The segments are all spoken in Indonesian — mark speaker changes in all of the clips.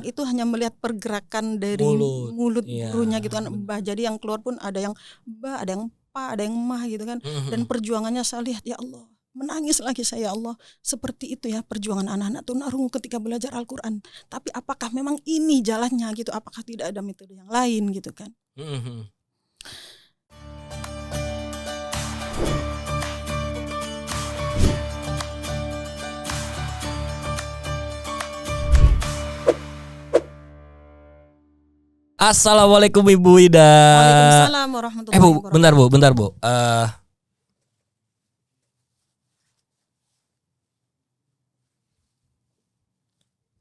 Speaker 1: itu hanya melihat pergerakan dari mulut gurunya gitu kan, Mbah. Jadi yang keluar pun ada yang Mbah, ada yang Pa, ada yang Mah gitu kan. Dan perjuangannya saya lihat, ya Allah, menangis lagi saya, ya Allah. Seperti itu ya perjuangan anak-anak tunarungu ketika belajar Al-Quran. Tapi apakah memang ini jalannya gitu? Apakah tidak ada metode yang lain gitu kan?
Speaker 2: Assalamualaikum Ibu Ida.
Speaker 1: Waalaikumsalam warahmatullahi wabarakatuh.
Speaker 2: Bentar Bu.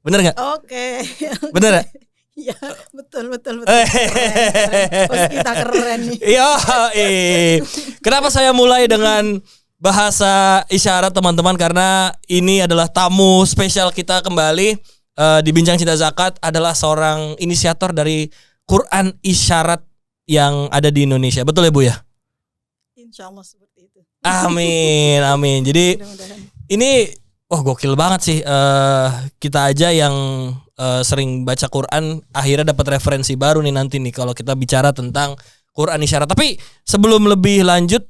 Speaker 2: Bener nggak?
Speaker 1: Oke.
Speaker 2: Bener ya?
Speaker 1: Iya, betul. Keren. Host kita keren nih.
Speaker 2: Iya. Kenapa saya mulai dengan bahasa isyarat teman-teman? Karena ini adalah tamu spesial kita kembali di Bincang Cinta Zakat, adalah seorang inisiator dari Quran isyarat yang ada di Indonesia. Betul ya Bu ya?
Speaker 1: Insya Allah seperti itu.
Speaker 2: Amin. Jadi ini gokil banget sih. Kita aja yang sering baca Quran akhirnya dapat referensi baru nih nanti nih kalau kita bicara tentang Quran isyarat. Tapi sebelum lebih lanjut,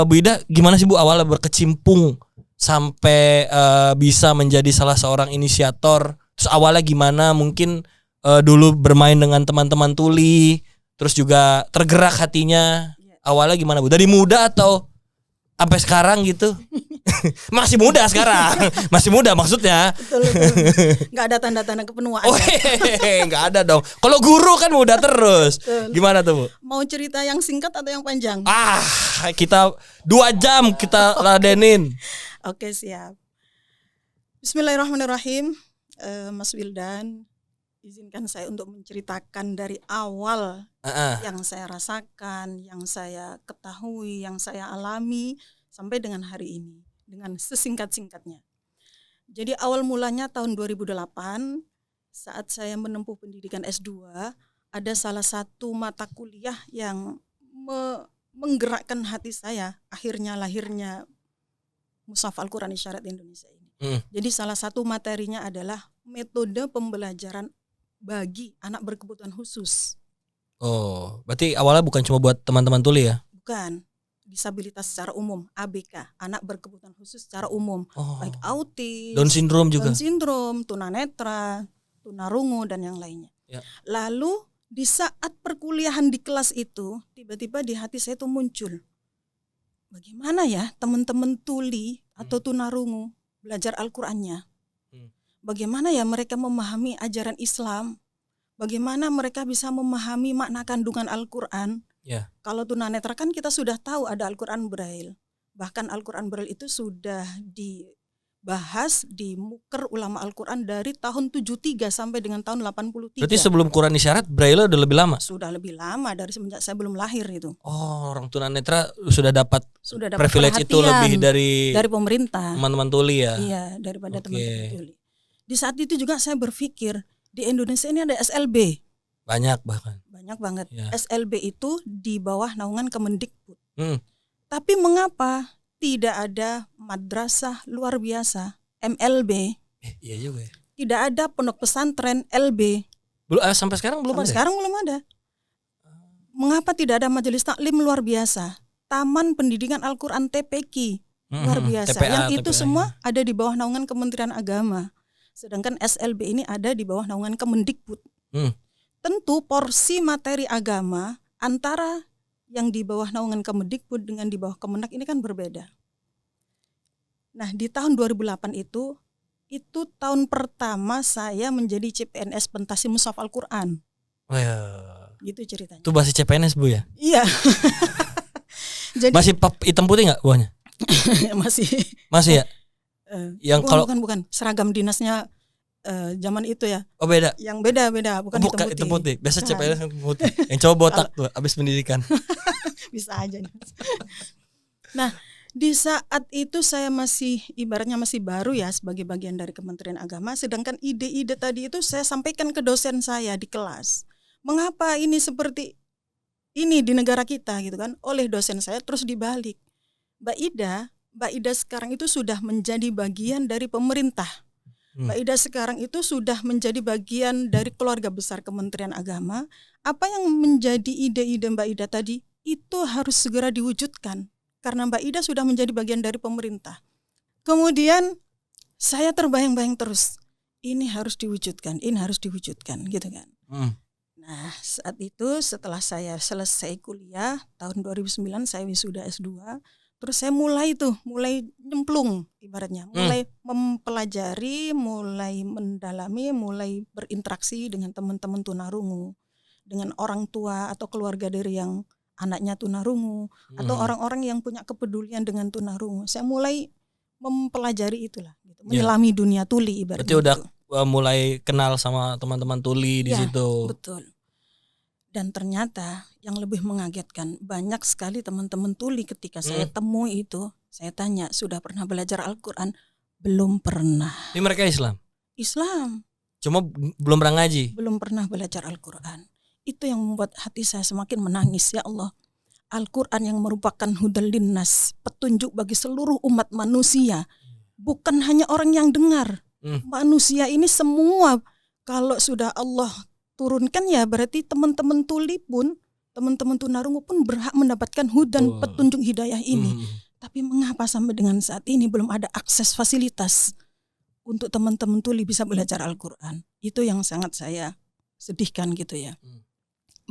Speaker 2: Bu Ida, gimana sih Bu awalnya berkecimpung sampai bisa menjadi salah seorang inisiator? Terus awalnya gimana? Mungkin dulu bermain dengan teman-teman tuli, terus juga tergerak hatinya. Awalnya gimana Bu? Dari muda atau sampai sekarang gitu? Masih muda sekarang. Masih muda maksudnya.
Speaker 1: Betul. Nggak ada tanda-tanda kepenuaan.
Speaker 2: Nggak ada dong. Kalau guru kan muda terus.
Speaker 1: Betul.
Speaker 2: Gimana tuh Bu?
Speaker 1: Mau cerita yang singkat atau yang panjang?
Speaker 2: Kita 2 jam kita ladenin.
Speaker 1: Oke, siap. Bismillahirrahmanirrahim. Mas Wildan, izinkan saya untuk menceritakan dari awal yang saya rasakan, yang saya ketahui, yang saya alami sampai dengan hari ini dengan sesingkat-singkatnya. Jadi awal mulanya tahun 2008 saat saya menempuh pendidikan S2, ada salah satu mata kuliah yang menggerakkan hati saya, akhirnya lahirnya Mushaf Al-Quran Isyarat Indonesia ini. Jadi salah satu materinya adalah metode pembelajaran bagi anak berkebutuhan khusus.
Speaker 2: Oh, berarti awalnya bukan cuma buat teman-teman tuli ya?
Speaker 1: Bukan, disabilitas secara umum, ABK, anak berkebutuhan khusus secara umum, baik autis,
Speaker 2: Down syndrome juga,
Speaker 1: Down syndrome, tunanetra, tunarungu dan yang lainnya. Ya. Lalu di saat perkuliahan di kelas itu, tiba-tiba di hati saya itu muncul, bagaimana ya teman-teman tuli atau tunarungu belajar Al-Qur'annya? Bagaimana ya mereka memahami ajaran Islam? Bagaimana mereka bisa memahami makna kandungan Al-Quran?
Speaker 2: Yeah.
Speaker 1: Kalau tunanetra kan kita sudah tahu ada Al-Quran Braille. Bahkan Al-Quran Braille itu sudah dibahas di Muker Ulama Al-Quran dari tahun 73 sampai dengan tahun 83.
Speaker 2: Berarti sebelum Quran isyarat Braille udah lebih lama?
Speaker 1: Sudah lebih lama, dari semenjak saya belum lahir itu.
Speaker 2: Orang tunanetra sudah dapat privilege itu lebih dari
Speaker 1: pemerintah.
Speaker 2: Teman-teman tuli ya?
Speaker 1: Iya, daripada teman-teman tuli. Di saat itu juga saya berpikir di Indonesia ini ada SLB.
Speaker 2: Banyak
Speaker 1: banget.
Speaker 2: Ya.
Speaker 1: SLB itu di bawah naungan Kemendikbud. Tapi mengapa tidak ada madrasah luar biasa MLB?
Speaker 2: Iya juga ya.
Speaker 1: Tidak ada pondok pesantren LB.
Speaker 2: Sampai sekarang belum ada.
Speaker 1: Sekarang belum ada. Mengapa tidak ada majelis taklim luar biasa? Taman Pendidikan Al-Quran TPQ luar biasa. Yang itu TPA, semua ada di bawah naungan Kementerian Agama. Sedangkan SLB ini ada di bawah naungan Kemendikbud. Tentu porsi materi agama antara yang di bawah naungan Kemendikbud dengan di bawah Kemenak ini kan berbeda. Nah, di tahun 2008 itu tahun pertama saya menjadi CPNS Pentasi Mushaf Al-Quran. Gitu ceritanya.
Speaker 2: Itu masih CPNS Bu ya?
Speaker 1: Iya. Jadi,
Speaker 2: masih hitam putih nggak buahnya? Masih ya?
Speaker 1: Yang bukan seragam dinasnya zaman itu ya.
Speaker 2: Oh beda.
Speaker 1: Yang beda bukan
Speaker 2: hitam putih. Biasa CPNS hitam putih. Yang coba botak tuh abis pendidikan.
Speaker 1: Bisa aja nih. Nah, di saat itu saya ibaratnya masih baru ya sebagai bagian dari Kementerian Agama, sedangkan ide-ide tadi itu saya sampaikan ke dosen saya di kelas. Mengapa ini seperti ini di negara kita gitu kan? Oleh dosen saya terus dibalik. Mbak Ida sekarang itu sudah menjadi bagian dari pemerintah. Mbak Ida sekarang itu sudah menjadi bagian dari keluarga besar Kementerian Agama. Apa yang menjadi ide-ide Mbak Ida tadi itu harus segera diwujudkan karena Mbak Ida sudah menjadi bagian dari pemerintah. Kemudian saya terbayang-bayang terus, ini harus diwujudkan gitu kan. Nah, saat itu setelah saya selesai kuliah tahun 2009 saya wisuda S2, terus saya mulai nyemplung ibaratnya, mulai mempelajari, mulai mendalami, mulai berinteraksi dengan teman-teman tunarungu, dengan orang tua atau keluarga dari yang anaknya tunarungu atau orang-orang yang punya kepedulian dengan tunarungu. Saya mulai mempelajari itulah, gitu. Menyelami dunia tuli ibaratnya.
Speaker 2: Berarti udah mulai kenal sama teman-teman tuli di situ.
Speaker 1: Betul. Dan ternyata yang lebih mengagetkan, banyak sekali teman-teman tuli ketika saya temui itu, saya tanya, sudah pernah belajar Al-Quran? Belum pernah.
Speaker 2: Ini mereka Islam?
Speaker 1: Islam.
Speaker 2: Cuma belum pernah ngaji?
Speaker 1: Belum pernah belajar Al-Quran. Itu yang membuat hati saya semakin menangis. Ya Allah, Al-Quran yang merupakan hudal linnas, petunjuk bagi seluruh umat manusia. Bukan hanya orang yang dengar. Manusia ini semua, kalau sudah Allah turunkan ya berarti teman-teman tuli pun, teman-teman tunarungu pun berhak mendapatkan hudan petunjuk hidayah ini. Tapi mengapa sampai dengan saat ini belum ada akses fasilitas untuk teman-teman tuli bisa belajar Al-Quran? Itu yang sangat saya sedihkan gitu ya.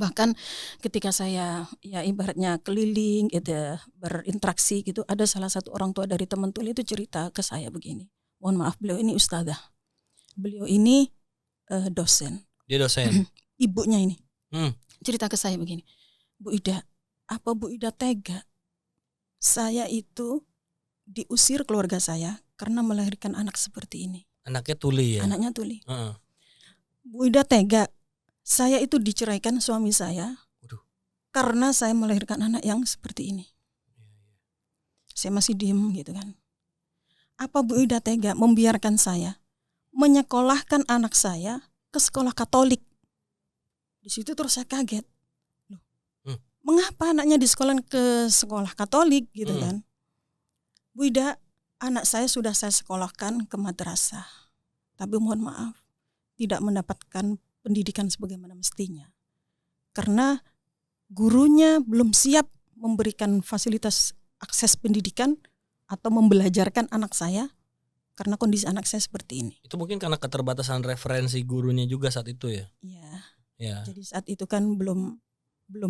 Speaker 1: Bahkan ketika saya ya ibaratnya keliling gitu, berinteraksi gitu, ada salah satu orang tua dari teman tuli itu cerita ke saya begini. Mohon maaf, beliau ini ustadzah. Beliau ini dosen.
Speaker 2: Dia dosen.
Speaker 1: Ibunya ini cerita ke saya begini, Bu Ida, apa Bu Ida tega saya itu diusir keluarga saya karena melahirkan anak seperti ini?
Speaker 2: Anaknya tuli ya?
Speaker 1: Anaknya tuli. Bu Ida tega saya itu diceraikan suami saya karena saya melahirkan anak yang seperti ini? Saya masih diem gitu kan. Apa Bu Ida tega membiarkan saya menyekolahkan anak saya ke sekolah Katolik? Di situ terus saya kaget. Loh, mengapa anaknya disekolahkan ke sekolah Katolik gitu kan? Bu Ida, anak saya sudah saya sekolahkan ke madrasah. Tapi mohon maaf, tidak mendapatkan pendidikan sebagaimana mestinya. Karena gurunya belum siap memberikan fasilitas akses pendidikan atau membelajarkan anak saya. Karena kondisi anak saya seperti ini.
Speaker 2: Itu mungkin karena keterbatasan referensi gurunya juga saat itu ya?
Speaker 1: Iya.
Speaker 2: Ya.
Speaker 1: Jadi saat itu kan belum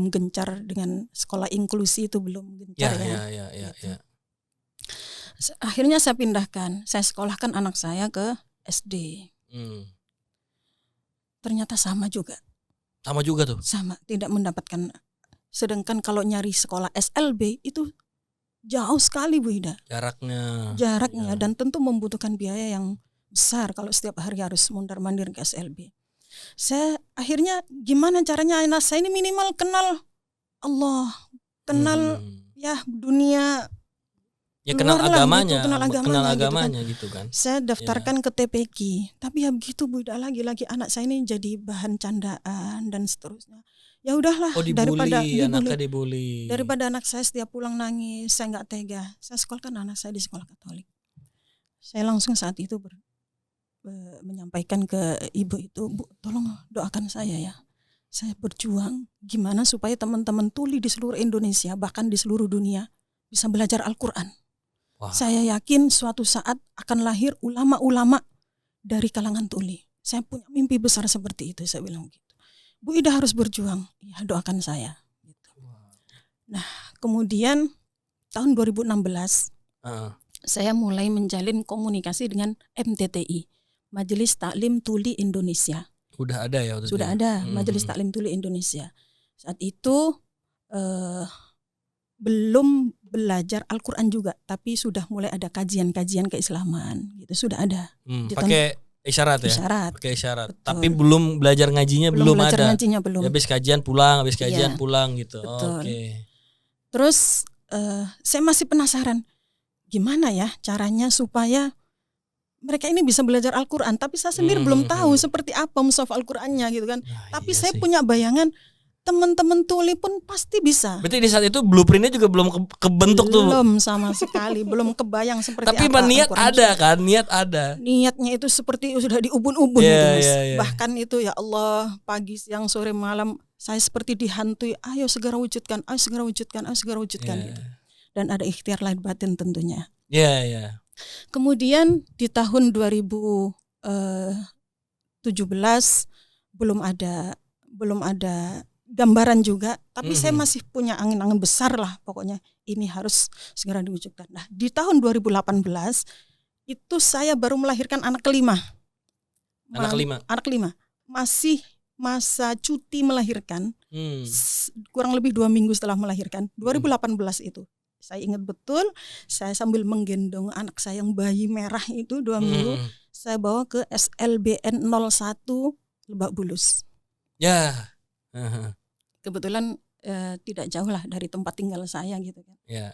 Speaker 1: gencar dengan sekolah inklusi, itu belum gencar ya.
Speaker 2: Ya.
Speaker 1: Akhirnya saya pindahkan, saya sekolahkan anak saya ke SD. Ternyata sama juga.
Speaker 2: Sama juga tuh?
Speaker 1: Sama, tidak mendapatkan. Sedangkan kalau nyari sekolah SLB itu jauh sekali Bu Ida. Jaraknya ya. Dan tentu membutuhkan biaya yang besar kalau setiap hari harus mondar-mandir ke SLB. Saya akhirnya gimana caranya anak saya ini minimal kenal Allah, kenal ya dunia.
Speaker 2: Ya kenal agamanya,
Speaker 1: gitu, kenal agamanya
Speaker 2: gitu kan.
Speaker 1: Saya daftarkan ke TPQ, tapi ya begitu Bu Ida, lagi-lagi anak saya ini jadi bahan candaan dan seterusnya. Ya udahlah,
Speaker 2: anaknya dibully.
Speaker 1: Daripada anak saya setiap pulang nangis, saya nggak tega. Saya sekolahkan anak saya di sekolah Katolik. Saya langsung saat itu menyampaikan ke ibu itu, Bu, tolong doakan saya ya. Saya berjuang gimana supaya teman-teman tuli di seluruh Indonesia, bahkan di seluruh dunia bisa belajar Al-Quran. Wow. Saya yakin suatu saat akan lahir ulama-ulama dari kalangan tuli. Saya punya mimpi besar seperti itu, saya bilang gitu. Bu Ida harus berjuang, ya doakan saya. Gitu. Nah, kemudian tahun 2016 saya mulai menjalin komunikasi dengan MTTI, Majelis Taklim Tuli Indonesia.
Speaker 2: Udah ada ya?
Speaker 1: Sudah ada Majelis Taklim Tuli Indonesia. Saat itu belum belajar Al-Quran juga, tapi sudah mulai ada kajian-kajian keislaman. Gitu sudah ada.
Speaker 2: Pakai isyarat ya? Pakai isyarat.
Speaker 1: Betul.
Speaker 2: Tapi belum belajar ngajinya belum ada.
Speaker 1: Ngajinya belum.
Speaker 2: Ya, habis kajian pulang gitu.
Speaker 1: Oke. Terus saya masih penasaran gimana ya caranya supaya mereka ini bisa belajar Al-Quran. Tapi saya sendiri belum tahu seperti apa mushaf Al-Qurannya gitu kan. Tapi saya punya bayangan teman-teman tuli pun pasti bisa.
Speaker 2: Berarti di saat itu blueprintnya juga belum kebentuk tuh.
Speaker 1: Belum sama sekali, belum kebayang seperti
Speaker 2: Tapi
Speaker 1: apa.
Speaker 2: niat ada kan, niat ada.
Speaker 1: Niatnya itu seperti sudah di ubun-ubun
Speaker 2: Yeah,
Speaker 1: itu Mas.
Speaker 2: yeah, yeah.
Speaker 1: Bahkan itu ya Allah, pagi, siang, sore, malam saya seperti dihantui, ayo segera wujudkan, ayo segera wujudkan, ayo segera wujudkan
Speaker 2: Yeah.
Speaker 1: gitu. Dan ada ikhtiar lahir batin tentunya.
Speaker 2: Iya, iya.
Speaker 1: Kemudian di tahun 2017 belum ada gambaran juga, tapi saya masih punya angin-angin besar lah, pokoknya ini harus segera diwujudkan. Nah, di tahun 2018 itu saya baru melahirkan anak kelima. Anak kelima. Masih masa cuti melahirkan. Kurang lebih 2 minggu setelah melahirkan, 2018 itu. Saya ingat betul, saya sambil menggendong anak saya yang bayi merah itu 2 minggu, saya bawa ke SLBN 01 Lebak Bulus.
Speaker 2: Ya.
Speaker 1: Kebetulan tidak jauh lah dari tempat tinggal saya gitu kan.
Speaker 2: Ya.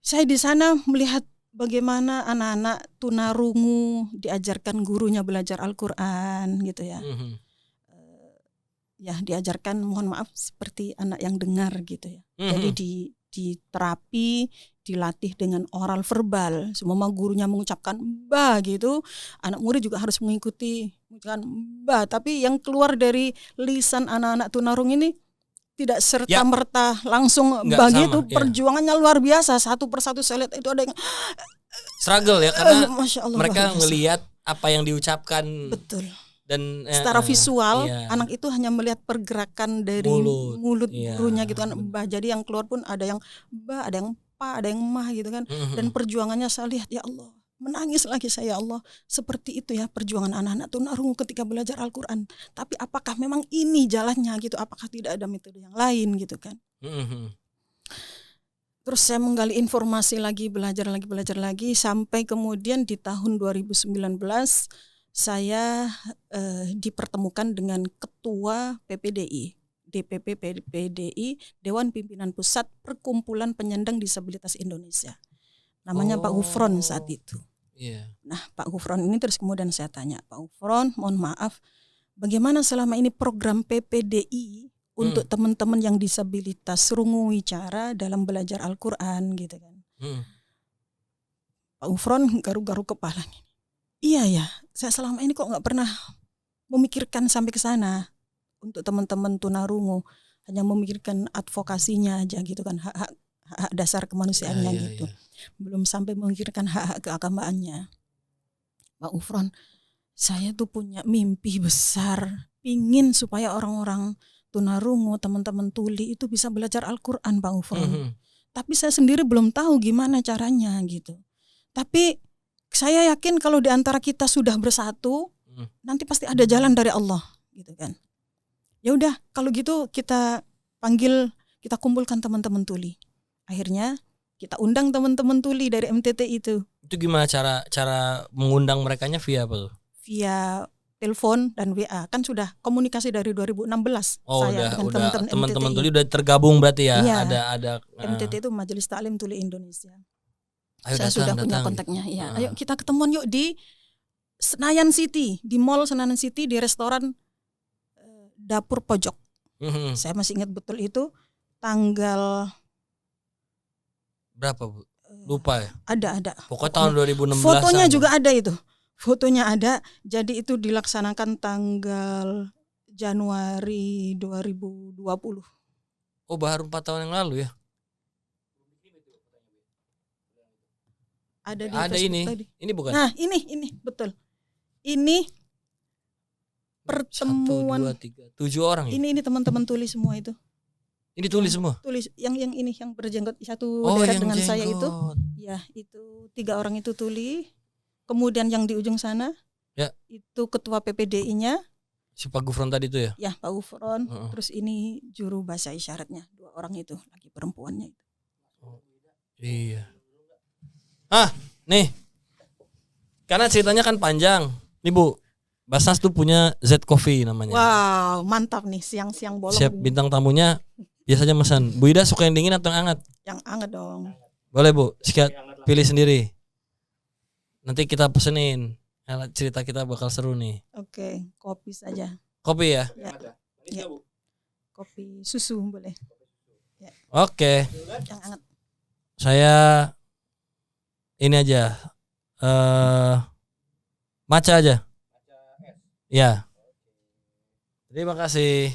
Speaker 1: Saya di sana melihat bagaimana anak-anak tunarungu diajarkan gurunya belajar Al-Quran gitu ya. Ya diajarkan, mohon maaf, seperti anak yang dengar gitu ya. Jadi di terapi, dilatih dengan oral verbal. Semua gurunya mengucapkan ba gitu, anak murid juga harus mengikuti mengucapkan ba. Tapi yang keluar dari lisan anak-anak tunarung ini tidak serta-merta langsung ba gitu. Perjuangannya luar biasa. Satu persatu saya lihat itu ada yang
Speaker 2: struggle ya, karena
Speaker 1: Masya Allah,
Speaker 2: mereka ngelihat apa yang diucapkan.
Speaker 1: Betul.
Speaker 2: Dan
Speaker 1: secara visual anak itu hanya melihat pergerakan dari mulut gurunya gitu kan. Jadi yang keluar pun ada yang ba, ada yang pa, ada yang mah gitu kan. Dan perjuangannya saya lihat, ya Allah, menangis lagi saya, ya Allah, seperti itu ya perjuangan anak-anak tunarungu ketika belajar Al-Quran. Tapi apakah memang ini jalannya gitu? Apakah tidak ada metode yang lain gitu kan? Terus saya menggali informasi lagi, belajar lagi sampai kemudian di tahun 2019 saya dipertemukan dengan Ketua PPDI, DPP PPDI, Dewan Pimpinan Pusat Perkumpulan Penyandang Disabilitas Indonesia. Namanya Pak Gufron saat itu. Nah, Pak Gufron ini terus kemudian saya tanya, Pak Gufron, mohon maaf, bagaimana selama ini program PPDI untuk teman-teman yang disabilitas rungu wicara dalam belajar Al-Quran gitu kan. Pak Gufron garu-garu kepalanya. Iya ya, saya selama ini kok nggak pernah memikirkan sampai ke sana untuk teman-teman tunarungu, hanya memikirkan advokasinya aja gitu kan, hak dasar kemanusiaannya gitu. Belum sampai memikirkan hak keagamaannya. Pak Gufron, saya tuh punya mimpi besar, pingin supaya orang-orang tunarungu, teman-teman tuli itu bisa belajar Al-Quran, Pak Gufron. Tapi saya sendiri belum tahu gimana caranya gitu. Tapi saya yakin kalau di antara kita sudah bersatu, nanti pasti ada jalan dari Allah, gitu kan. Ya udah, kalau gitu kita panggil, kita kumpulkan teman-teman tuli. Akhirnya kita undang teman-teman tuli dari MTT itu.
Speaker 2: Itu gimana cara mengundang merekanya via apa tuh?
Speaker 1: Via telepon dan WA. Kan sudah komunikasi dari 2016. Saya dengan
Speaker 2: teman-teman tuli udah tergabung berarti ya?
Speaker 1: Iya,
Speaker 2: ada
Speaker 1: MTT itu Majelis Taklim Tuli Indonesia.
Speaker 2: Ayo
Speaker 1: saya
Speaker 2: datang,
Speaker 1: sudah punya kontaknya. Ya, ayo kita ketemuan yuk di Senayan City, di Mall Senayan City, di restoran Dapur Pojok. Saya masih ingat betul itu tanggal
Speaker 2: berapa, Bu? Lupa ya.
Speaker 1: Ada.
Speaker 2: Pokoknya tahun 2016.
Speaker 1: Fotonya juga ada itu. Fotonya ada. Jadi itu dilaksanakan tanggal Januari 2020.
Speaker 2: Oh, baru 4 tahun yang lalu ya.
Speaker 1: Ada
Speaker 2: ini
Speaker 1: tadi.
Speaker 2: Ini bukan?
Speaker 1: Nah ini betul. Ini pertemuan
Speaker 2: 1, 2, 3, 7 orang ya?
Speaker 1: Ini teman-teman tuli semua itu.
Speaker 2: Ini tulis semua?
Speaker 1: Tulis yang ini yang berjenggot satu dekat dengan saya itu. Ya, itu 3 orang itu tuli. Kemudian yang di ujung sana itu ketua PPDI-nya.
Speaker 2: Si Pak Gufron tadi itu ya?
Speaker 1: Ya, Pak Gufron. Terus ini juru bahasa isyaratnya, 2 orang itu, lagi perempuannya itu.
Speaker 2: Iya. Nih. Karena ceritanya kan panjang. Nih Bu, Basnas tuh punya Z Coffee namanya.
Speaker 1: Wow, mantap nih, siang-siang bolong.
Speaker 2: Siap, bintang tamunya biasanya pesan. Bu Ida suka yang dingin atau yang hangat?
Speaker 1: Yang hangat dong.
Speaker 2: Boleh Bu, sikat pilih sendiri. Nanti kita pesenin. Cerita kita bakal seru nih.
Speaker 1: Oke, kopi saja.
Speaker 2: Kopi ya?
Speaker 1: Ya. Kopi susu boleh. Ya.
Speaker 2: Oke.
Speaker 1: Yang hangat.
Speaker 2: Saya ini aja. Matcha aja. Ya. Terima kasih.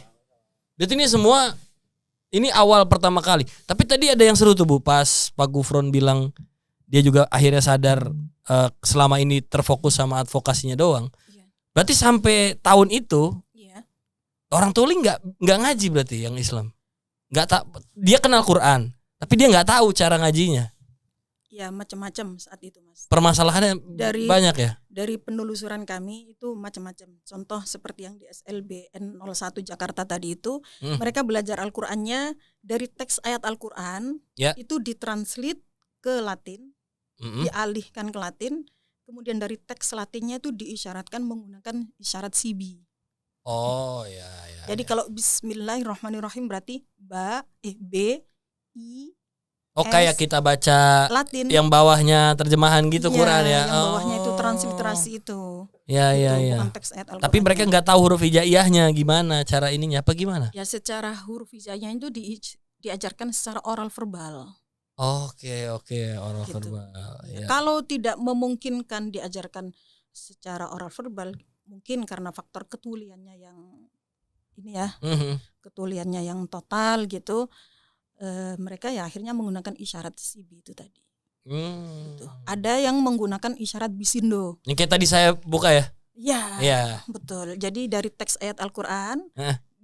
Speaker 2: Jadi ini semua ini awal pertama kali. Tapi tadi ada yang seru tuh Bu, pas Pak Gufron bilang dia juga akhirnya sadar selama ini terfokus sama advokasinya doang.
Speaker 1: Iya.
Speaker 2: Berarti sampai tahun itu
Speaker 1: Iya.
Speaker 2: orang tuli nggak ngaji berarti yang Islam. Dia kenal Quran, tapi dia nggak tahu cara ngajinya.
Speaker 1: Ya macam-macam saat itu Mas.
Speaker 2: Permasalahannya banyak ya.
Speaker 1: Dari penelusuran kami itu macam-macam. Contoh seperti yang di SLBN 01 Jakarta tadi itu, mereka belajar Al-Qur'annya dari teks ayat Al-Qur'an itu ditranslate ke Latin, dialihkan ke Latin, kemudian dari teks Latinnya itu diisyaratkan menggunakan isyarat CB.
Speaker 2: Oh ya.
Speaker 1: Jadi kalau Bismillahirrahmanirrahim berarti B I.
Speaker 2: Kayak kita baca
Speaker 1: Latin.
Speaker 2: Yang bawahnya terjemahan gitu Quran ya.
Speaker 1: Yang bawahnya itu transliterasi itu.
Speaker 2: Ya.
Speaker 1: Bukan teks ayat Al-Qur'an.
Speaker 2: Tapi mereka nggak tahu huruf hijaiyahnya gimana, cara ininya apa gimana?
Speaker 1: Ya secara huruf hijaiyah itu diajarkan secara oral verbal.
Speaker 2: Oke, oral
Speaker 1: gitu.
Speaker 2: verbal. Ya.
Speaker 1: Kalau tidak memungkinkan diajarkan secara oral verbal, mungkin karena faktor ketuliannya yang ini ya, ketuliannya yang total gitu. Mereka ya akhirnya menggunakan isyarat CB itu tadi. Gitu. Ada yang menggunakan isyarat bisindo.
Speaker 2: Yang kayak tadi saya buka ya?
Speaker 1: Ya, betul. Jadi dari teks ayat Al-Qur'an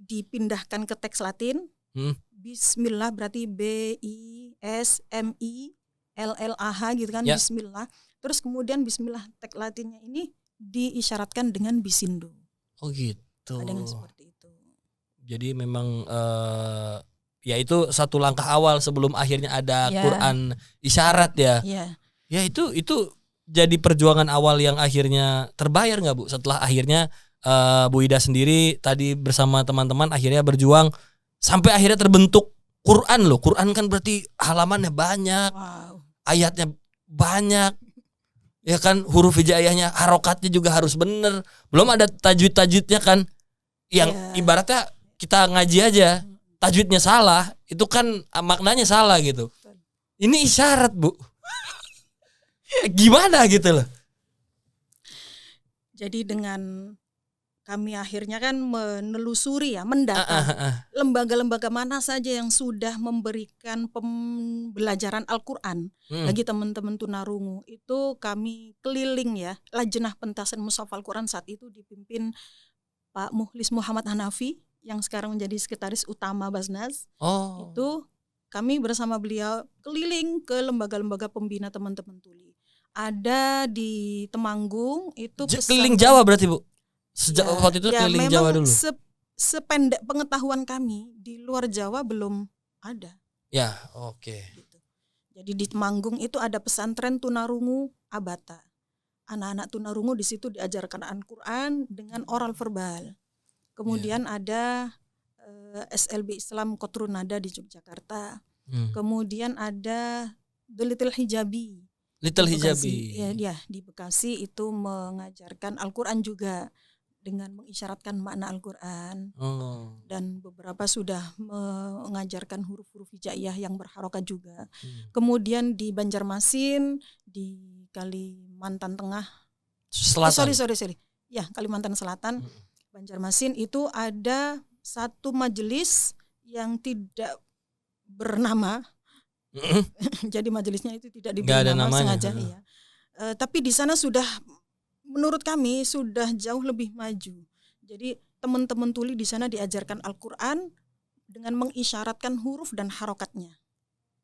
Speaker 1: dipindahkan ke teks Latin. Bismillah berarti BISMILLAH gitu kan, Bismillah. Terus kemudian Bismillah teks Latinnya ini diisyaratkan dengan bisindo.
Speaker 2: Oh gitu.
Speaker 1: Dengan seperti itu.
Speaker 2: Jadi memang ya itu satu langkah awal sebelum akhirnya ada Quran isyarat ya. Ya itu jadi perjuangan awal yang akhirnya terbayar nggak Bu? Setelah akhirnya Bu Ida sendiri tadi bersama teman-teman akhirnya berjuang sampai akhirnya terbentuk Quran loh. Quran kan berarti halamannya banyak, ayatnya banyak, ya kan, huruf hijaiyahnya, harokatnya juga harus bener. Belum ada tajwid-tajwidnya kan, yang ibaratnya kita ngaji aja. Tajwidnya salah, itu kan maknanya salah gitu. Ini isyarat Bu. Gimana gitu loh.
Speaker 1: Jadi dengan kami akhirnya kan menelusuri ya, mendata lembaga-lembaga mana saja yang sudah memberikan pembelajaran Al-Qur'an bagi teman-teman tunarungu. Itu kami keliling ya, Lajnah Pentasan Mushaf Al-Qur'an saat itu dipimpin Pak Mukhlis Muhammad Hanafi yang sekarang menjadi sekretaris utama Basnas. Itu kami bersama beliau keliling ke lembaga-lembaga pembina teman-teman tuli. Ada di Temanggung itu
Speaker 2: keliling Jawa berarti Bu. Sejak waktu itu keliling Jawa dulu.
Speaker 1: Sependek pengetahuan kami di luar Jawa belum ada.
Speaker 2: Ya, oke.
Speaker 1: Gitu. Jadi di Temanggung itu ada pesantren tunarungu Abata. Anak-anak tunarungu di situ diajarkan Al-Qur'an dengan oral verbal. Kemudian ada SLB Islam Kotrunada di Yogyakarta. Kemudian ada The Little Hijabi.
Speaker 2: Little Hijabi.
Speaker 1: Ya, di Bekasi itu mengajarkan Al-Qur'an juga dengan mengisyaratkan makna Al-Qur'an. Dan beberapa sudah mengajarkan huruf-huruf hijaiyah yang berharokat juga. Kemudian di Banjarmasin, di Kalimantan Tengah.
Speaker 2: Selatan.
Speaker 1: Sorry. Ya, Kalimantan Selatan. Banjarmasin itu ada satu majelis yang tidak bernama. Jadi majelisnya itu tidak diberi nama sengaja ya. Tapi di sana sudah, menurut kami sudah jauh lebih maju. Jadi teman-teman tuli di sana diajarkan Al-Qur'an dengan mengisyaratkan huruf dan harokatnya.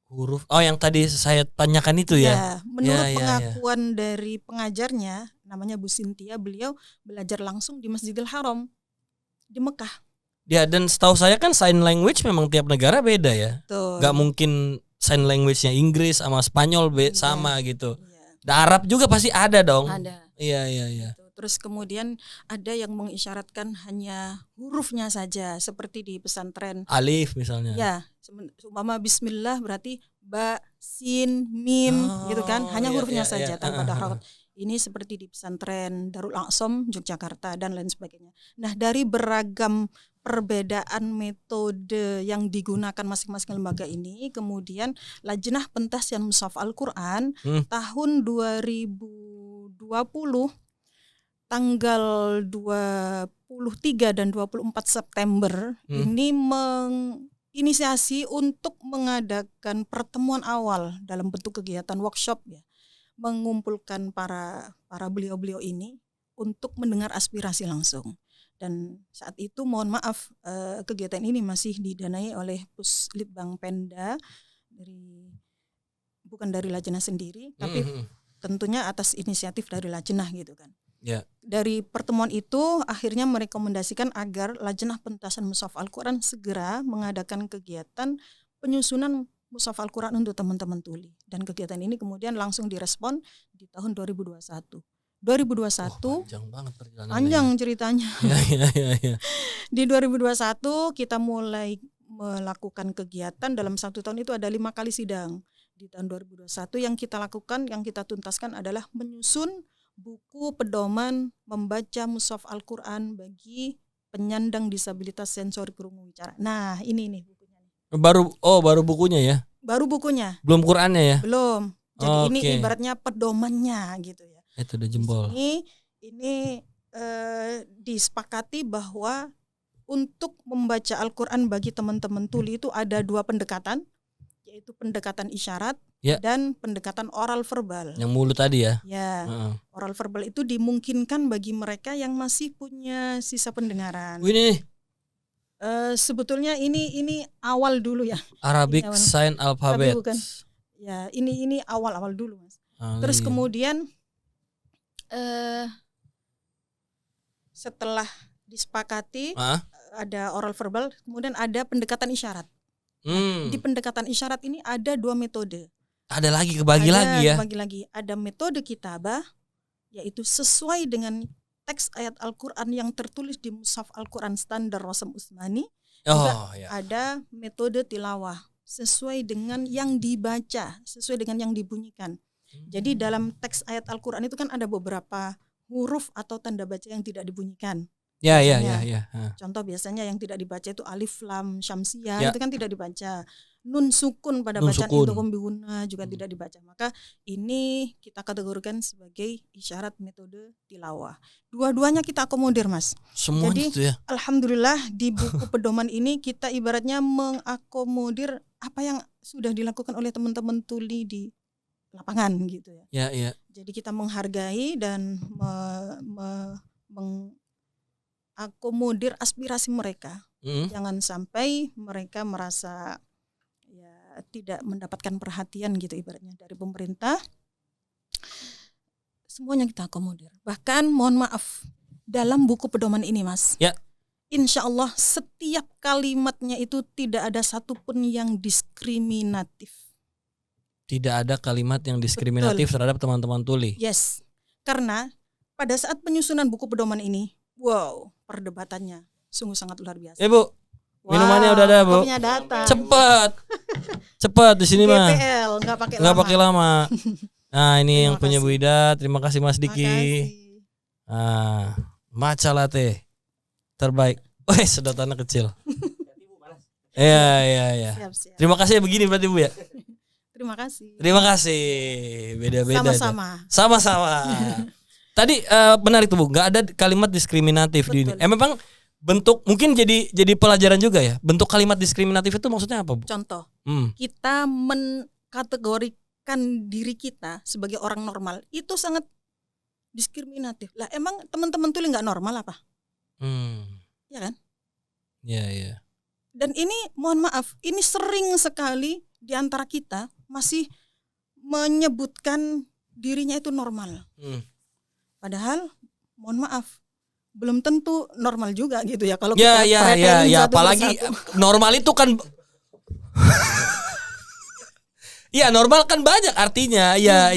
Speaker 2: Huruf. Yang tadi saya tanyakan itu ya.
Speaker 1: Ya, menurut pengakuan dari pengajarnya namanya Bu Sintia, beliau belajar langsung di Masjidil Haram di Mekah.
Speaker 2: Ya, dan setahu saya kan sign language memang tiap negara beda ya. Gak mungkin sign language-nya Inggris sama Spanyol sama gitu. Dan Arab juga pasti ada dong.
Speaker 1: Ada.
Speaker 2: Iya.
Speaker 1: Terus kemudian ada yang mengisyaratkan hanya hurufnya saja seperti di pesantren.
Speaker 2: Alif misalnya.
Speaker 1: Ya, umpama bismillah berarti ba, sin, mim gitu kan. Hanya hurufnya saja tanpa ada harokat. Ini seperti di pesantren Darul Aqsom Yogyakarta dan lain sebagainya. Nah, dari beragam perbedaan metode yang digunakan masing-masing lembaga ini, kemudian Lajnah Pentasian Mushaf Al-Quran tahun 2020 tanggal 23 dan 24 September ini menginisiasi untuk mengadakan pertemuan awal dalam bentuk kegiatan workshop ya, mengumpulkan para beliau-beliau ini untuk mendengar aspirasi langsung. Dan saat itu mohon maaf kegiatan ini masih didanai oleh Puslitbang Pemda bukan dari Lajnah sendiri, tapi tentunya atas inisiatif dari Lajnah gitu kan.
Speaker 2: Yeah.
Speaker 1: Dari pertemuan itu akhirnya merekomendasikan agar Lajnah Pentasian Mushaf Al-Quran segera mengadakan kegiatan penyusunan Mushaf Al-Quran untuk teman-teman tuli. Dan kegiatan ini kemudian langsung direspon di tahun 2021. 2021
Speaker 2: panjang banget perjalanannya.
Speaker 1: Panjang ceritanya.
Speaker 2: Ya.
Speaker 1: Di 2021 kita mulai melakukan kegiatan, dalam 1 tahun itu ada 5 kali sidang. Di tahun 2021 yang kita lakukan, yang kita tuntaskan adalah menyusun buku pedoman membaca Mushaf Al-Quran bagi penyandang disabilitas sensori krungu wicara. Nah, ini nih bukunya.
Speaker 2: Baru bukunya ya?
Speaker 1: Baru bukunya.
Speaker 2: Belum Qurannya ya?
Speaker 1: Belum. Jadi ini ibaratnya pedomannya gitu ya.
Speaker 2: Itu udah jempol.
Speaker 1: Ini disepakati bahwa untuk membaca Al-Quran bagi teman-teman tuli itu ada 2 pendekatan, yaitu pendekatan isyarat dan pendekatan oral verbal.
Speaker 2: Yang mulut tadi ya?
Speaker 1: Ya, oral verbal itu dimungkinkan bagi mereka yang masih punya sisa pendengaran.
Speaker 2: Ini
Speaker 1: sebetulnya ini awal dulu ya.
Speaker 2: Arabic Sign Alphabet.
Speaker 1: Tapi bukan. Ya, ini awal-awal dulu Mas. Terus kemudian setelah disepakati ada oral verbal, kemudian ada pendekatan isyarat. Di pendekatan isyarat ini ada 2 metode.
Speaker 2: Ada lagi kebagi lagi.
Speaker 1: Ada metode kitabah, yaitu sesuai dengan teks ayat Al-Quran yang tertulis di Mushaf Al-Quran standar Rasam Utsmani. Ada metode tilawah, sesuai dengan yang dibaca, sesuai dengan yang dibunyikan. Jadi dalam teks ayat Al-Quran itu kan ada beberapa huruf atau tanda baca yang tidak dibunyikan.
Speaker 2: Ya.
Speaker 1: Contoh biasanya yang tidak dibaca itu alif lam syamsiyah, itu kan tidak dibaca. Nun sukun pada bacaan itu pembihuna juga tidak dibaca. Maka ini kita kategorikan sebagai isyarat metode tilawah. Dua-duanya kita akomodir Mas.
Speaker 2: Semuanya. Jadi itu ya.
Speaker 1: Alhamdulillah di buku pedoman ini kita ibaratnya mengakomodir apa yang sudah dilakukan oleh teman-teman tuli di lapangan gitu ya.
Speaker 2: Ya.
Speaker 1: Jadi kita menghargai dan mengakomodir aspirasi mereka. Jangan sampai mereka merasa ya tidak mendapatkan perhatian gitu ibaratnya dari pemerintah. Semuanya kita akomodir. Bahkan mohon maaf, dalam buku pedoman ini Mas.
Speaker 2: Ya.
Speaker 1: Insya Allah setiap kalimatnya itu tidak ada satupun yang diskriminatif.
Speaker 2: Tidak ada kalimat yang diskriminatif terhadap teman-teman tuli.
Speaker 1: Yes, karena pada saat penyusunan buku pedoman ini, perdebatannya sungguh sangat luar biasa.
Speaker 2: Bu, minumannya udah ada Bu.
Speaker 1: Kopinya datang.
Speaker 2: Cepet di sini mah.
Speaker 1: GPL, nggak
Speaker 2: pakai lama. Nah ini yang punya Bu Ida, terima kasih Mas Diki. Matcha latte terbaik. Sedotannya kecil. Iya.
Speaker 1: Siap.
Speaker 2: Terima kasih ya begini berarti Bu ya.
Speaker 1: Terima kasih.
Speaker 2: Beda-beda. Sama-sama. Tadi benar itu Bu, nggak ada kalimat diskriminatif. Betul. Di ini. Memang bentuk mungkin jadi pelajaran juga ya. Bentuk kalimat diskriminatif itu maksudnya apa Bu?
Speaker 1: Contoh, kita mengkategorikan diri kita sebagai orang normal itu sangat diskriminatif. Lah emang teman-teman tuli nggak normal apa? Ya kan?
Speaker 2: Iya.
Speaker 1: Dan ini mohon maaf, ini sering sekali di antara kita masih menyebutkan dirinya itu normal. Padahal mohon maaf, belum tentu normal juga gitu ya kalau kita
Speaker 2: ya apalagi normal itu kan ya normal kan banyak artinya. Ya.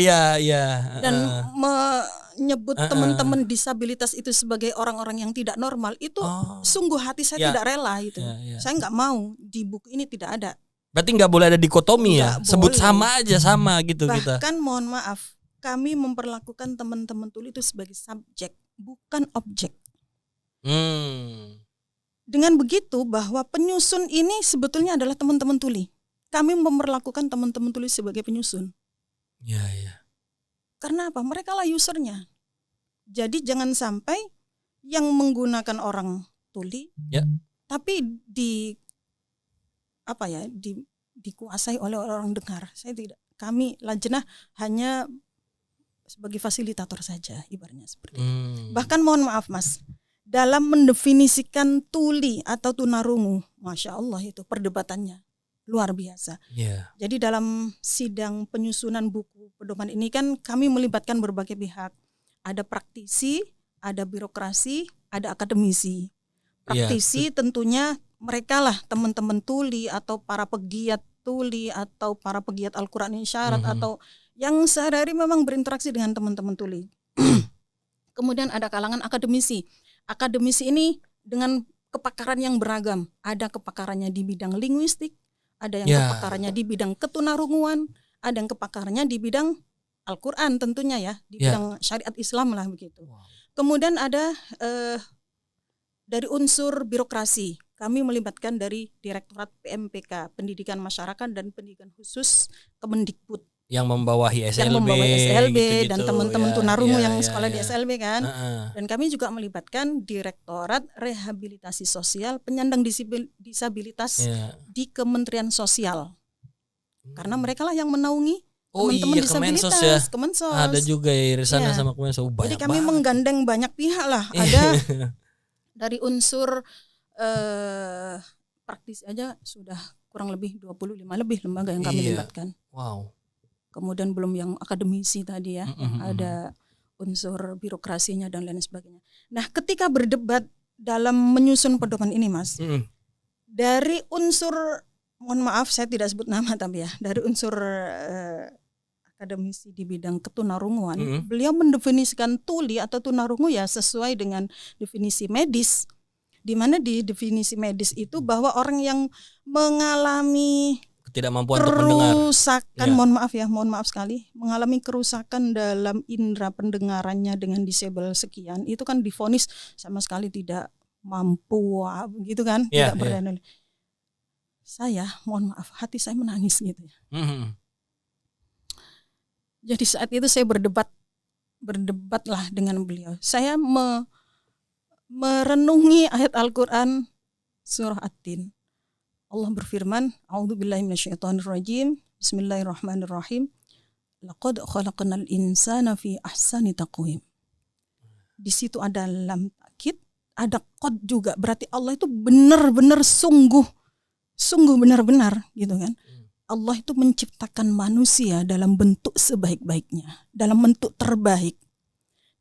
Speaker 1: Dan menyebut teman-teman disabilitas itu sebagai orang-orang yang tidak normal itu sungguh hati saya tidak rela itu. Saya nggak mau, di buku ini tidak ada.
Speaker 2: Berarti nggak boleh ada dikotomi ya, sebut sama aja sama gitu.
Speaker 1: Bahkan mohon maaf, kami memperlakukan teman-teman tuli itu sebagai subjek, bukan objek. dengan begitu bahwa penyusun ini sebetulnya adalah teman-teman tuli. Kami memperlakukan teman-teman tuli sebagai penyusun.
Speaker 2: Ya, ya.
Speaker 1: Karena apa? Mereka lah usernya. Jadi jangan sampai yang menggunakan orang tuli,
Speaker 2: ya,
Speaker 1: tapi dikuasai oleh orang dengar. Saya tidak. Kami Lajnah hanya sebagai fasilitator saja, ibaratnya seperti itu. Bahkan mohon maaf Mas, dalam mendefinisikan tuli atau tunarungu, Masya Allah itu perdebatannya luar biasa.
Speaker 2: Yeah.
Speaker 1: Jadi dalam sidang penyusunan buku pedoman ini kan kami melibatkan berbagai pihak. Ada praktisi, ada birokrasi, ada akademisi. Praktisi tentunya mereka lah teman-teman tuli atau para pegiat tuli atau para pegiat Al-Quran Isyarat atau yang sehari-hari memang berinteraksi dengan teman-teman tuli. Kemudian ada kalangan akademisi. Akademisi ini dengan kepakaran yang beragam. Ada kepakarannya di bidang linguistik, ada yang kepakarannya di bidang ketunarunguan, ada yang kepakarannya di bidang Al-Quran tentunya ya, di bidang syariat Islam lah begitu. Kemudian ada dari unsur birokrasi. Kami melibatkan dari Direktorat PMPK, Pendidikan Masyarakat dan Pendidikan Khusus Kemendikbud.
Speaker 2: Yang membawahi SLB,
Speaker 1: gitu-gitu. Dan teman-teman tunarungu yang sekolah di SLB kan. Dan kami juga melibatkan Direktorat Rehabilitasi Sosial Penyandang Disabilitas di Kementerian Sosial. Karena mereka lah yang menaungi teman-teman disabilitas. Kemensos.
Speaker 2: Ada juga ya Irsana sama Kemensos.
Speaker 1: Jadi kami menggandeng banyak pihak lah. Ada dari unsur praktis aja sudah kurang lebih 25 lebih lembaga yang kami libatkan.
Speaker 2: Wow.
Speaker 1: Kemudian belum yang akademisi tadi ya, ada unsur birokrasinya dan lain sebagainya. Nah, ketika berdebat dalam menyusun pedoman ini, Mas, dari unsur, mohon maaf saya tidak sebut nama tapi ya, dari unsur akademisi di bidang ketunarunguan, beliau mendefinisikan tuli atau tunarungu ya sesuai dengan definisi medis. Di mana di definisi medis itu bahwa orang yang mengalami
Speaker 2: ketidakmampuan untuk mendengar,
Speaker 1: kerusakan, mohon maaf sekali, mengalami kerusakan dalam indera pendengarannya dengan disabel sekian, itu kan divonis sama sekali tidak mampu, gitu kan, tidak berdaya. Saya, mohon maaf, hati saya menangis gitu ya. Jadi saat itu saya berdebatlah dengan beliau. Saya merenungi ayat Al-Quran surah At-Tin. Allah berfirman, A'udzubillahi minasyaitonirrajim. Bismillahirrahmanirrahim. Laqad khalaqnal insana fi ahsani taqwim. Di situ ada lam takkid, ada qad juga. Berarti Allah itu benar-benar sungguh benar-benar gitu kan. Allah itu menciptakan manusia dalam bentuk sebaik-baiknya, dalam bentuk terbaik.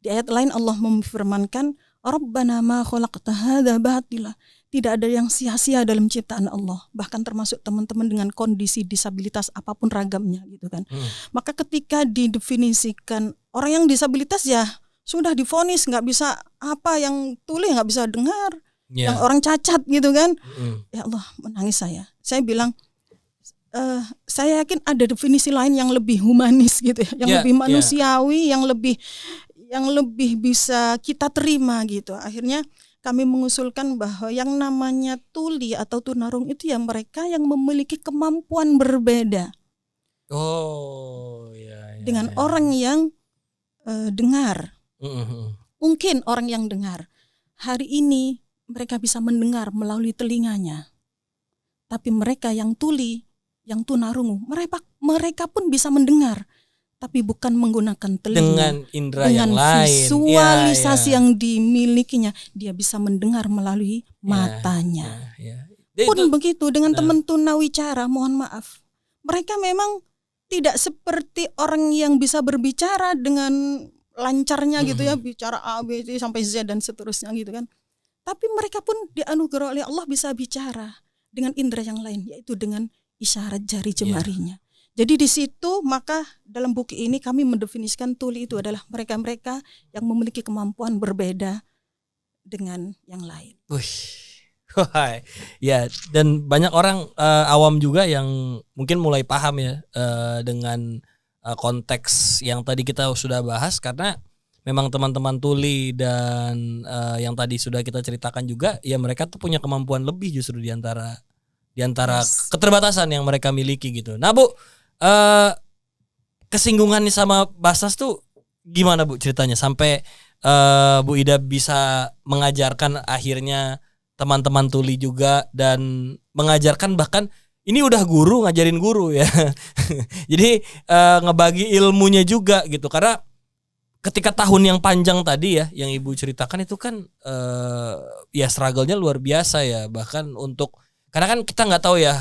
Speaker 1: Di ayat lain Allah memfirmankan, Rabbana ma khalaqta hadza batila. Tidak ada yang sia-sia dalam ciptaan Allah, bahkan termasuk teman-teman dengan kondisi disabilitas apapun ragamnya gitu kan. Maka ketika didefinisikan orang yang disabilitas ya sudah divonis nggak bisa yang tuli nggak bisa dengar, yang orang cacat gitu kan. Ya Allah, menangis saya. Saya bilang saya yakin ada definisi lain yang lebih humanis gitu ya, yang lebih manusiawi, yang lebih bisa kita terima gitu. Akhirnya kami mengusulkan bahwa yang namanya tuli atau tunarung itu ya mereka yang memiliki kemampuan berbeda. Dengan orang yang dengar. Mungkin orang yang dengar hari ini mereka bisa mendengar melalui telinganya. Tapi mereka yang tuli, yang tunarungu, mereka pun bisa mendengar. Tapi bukan menggunakan telinga,
Speaker 2: dengan indera yang lain,
Speaker 1: visualisasi yang dimilikinya, dia bisa mendengar melalui matanya. Pun begitu dengan teman tunawicara, mohon maaf, mereka memang tidak seperti orang yang bisa berbicara dengan lancarnya gitu ya, bicara A, B, C sampai Z dan seterusnya gitu kan. Tapi mereka pun dianugerah oleh Allah bisa bicara dengan indera yang lain, yaitu dengan isyarat jari jemarinya. Jadi di situ maka dalam buku ini kami mendefinisikan tuli itu adalah mereka-mereka yang memiliki kemampuan berbeda dengan yang lain.
Speaker 2: Ya, dan banyak orang awam juga yang mungkin mulai paham ya dengan konteks yang tadi kita sudah bahas, karena memang teman-teman tuli dan yang tadi sudah kita ceritakan juga, ya mereka tuh punya kemampuan lebih justru di antara keterbatasan yang mereka miliki gitu. Nah Bu, kesinggungan nih sama Basnas tuh gimana Bu ceritanya sampai Bu Ida bisa mengajarkan akhirnya teman-teman tuli juga dan mengajarkan, bahkan ini udah guru ngajarin guru ya. Jadi ngebagi ilmunya juga gitu, karena ketika tahun yang panjang tadi ya yang Ibu ceritakan itu kan ya struggle-nya luar biasa ya, bahkan untuk karena kan kita nggak tahu ya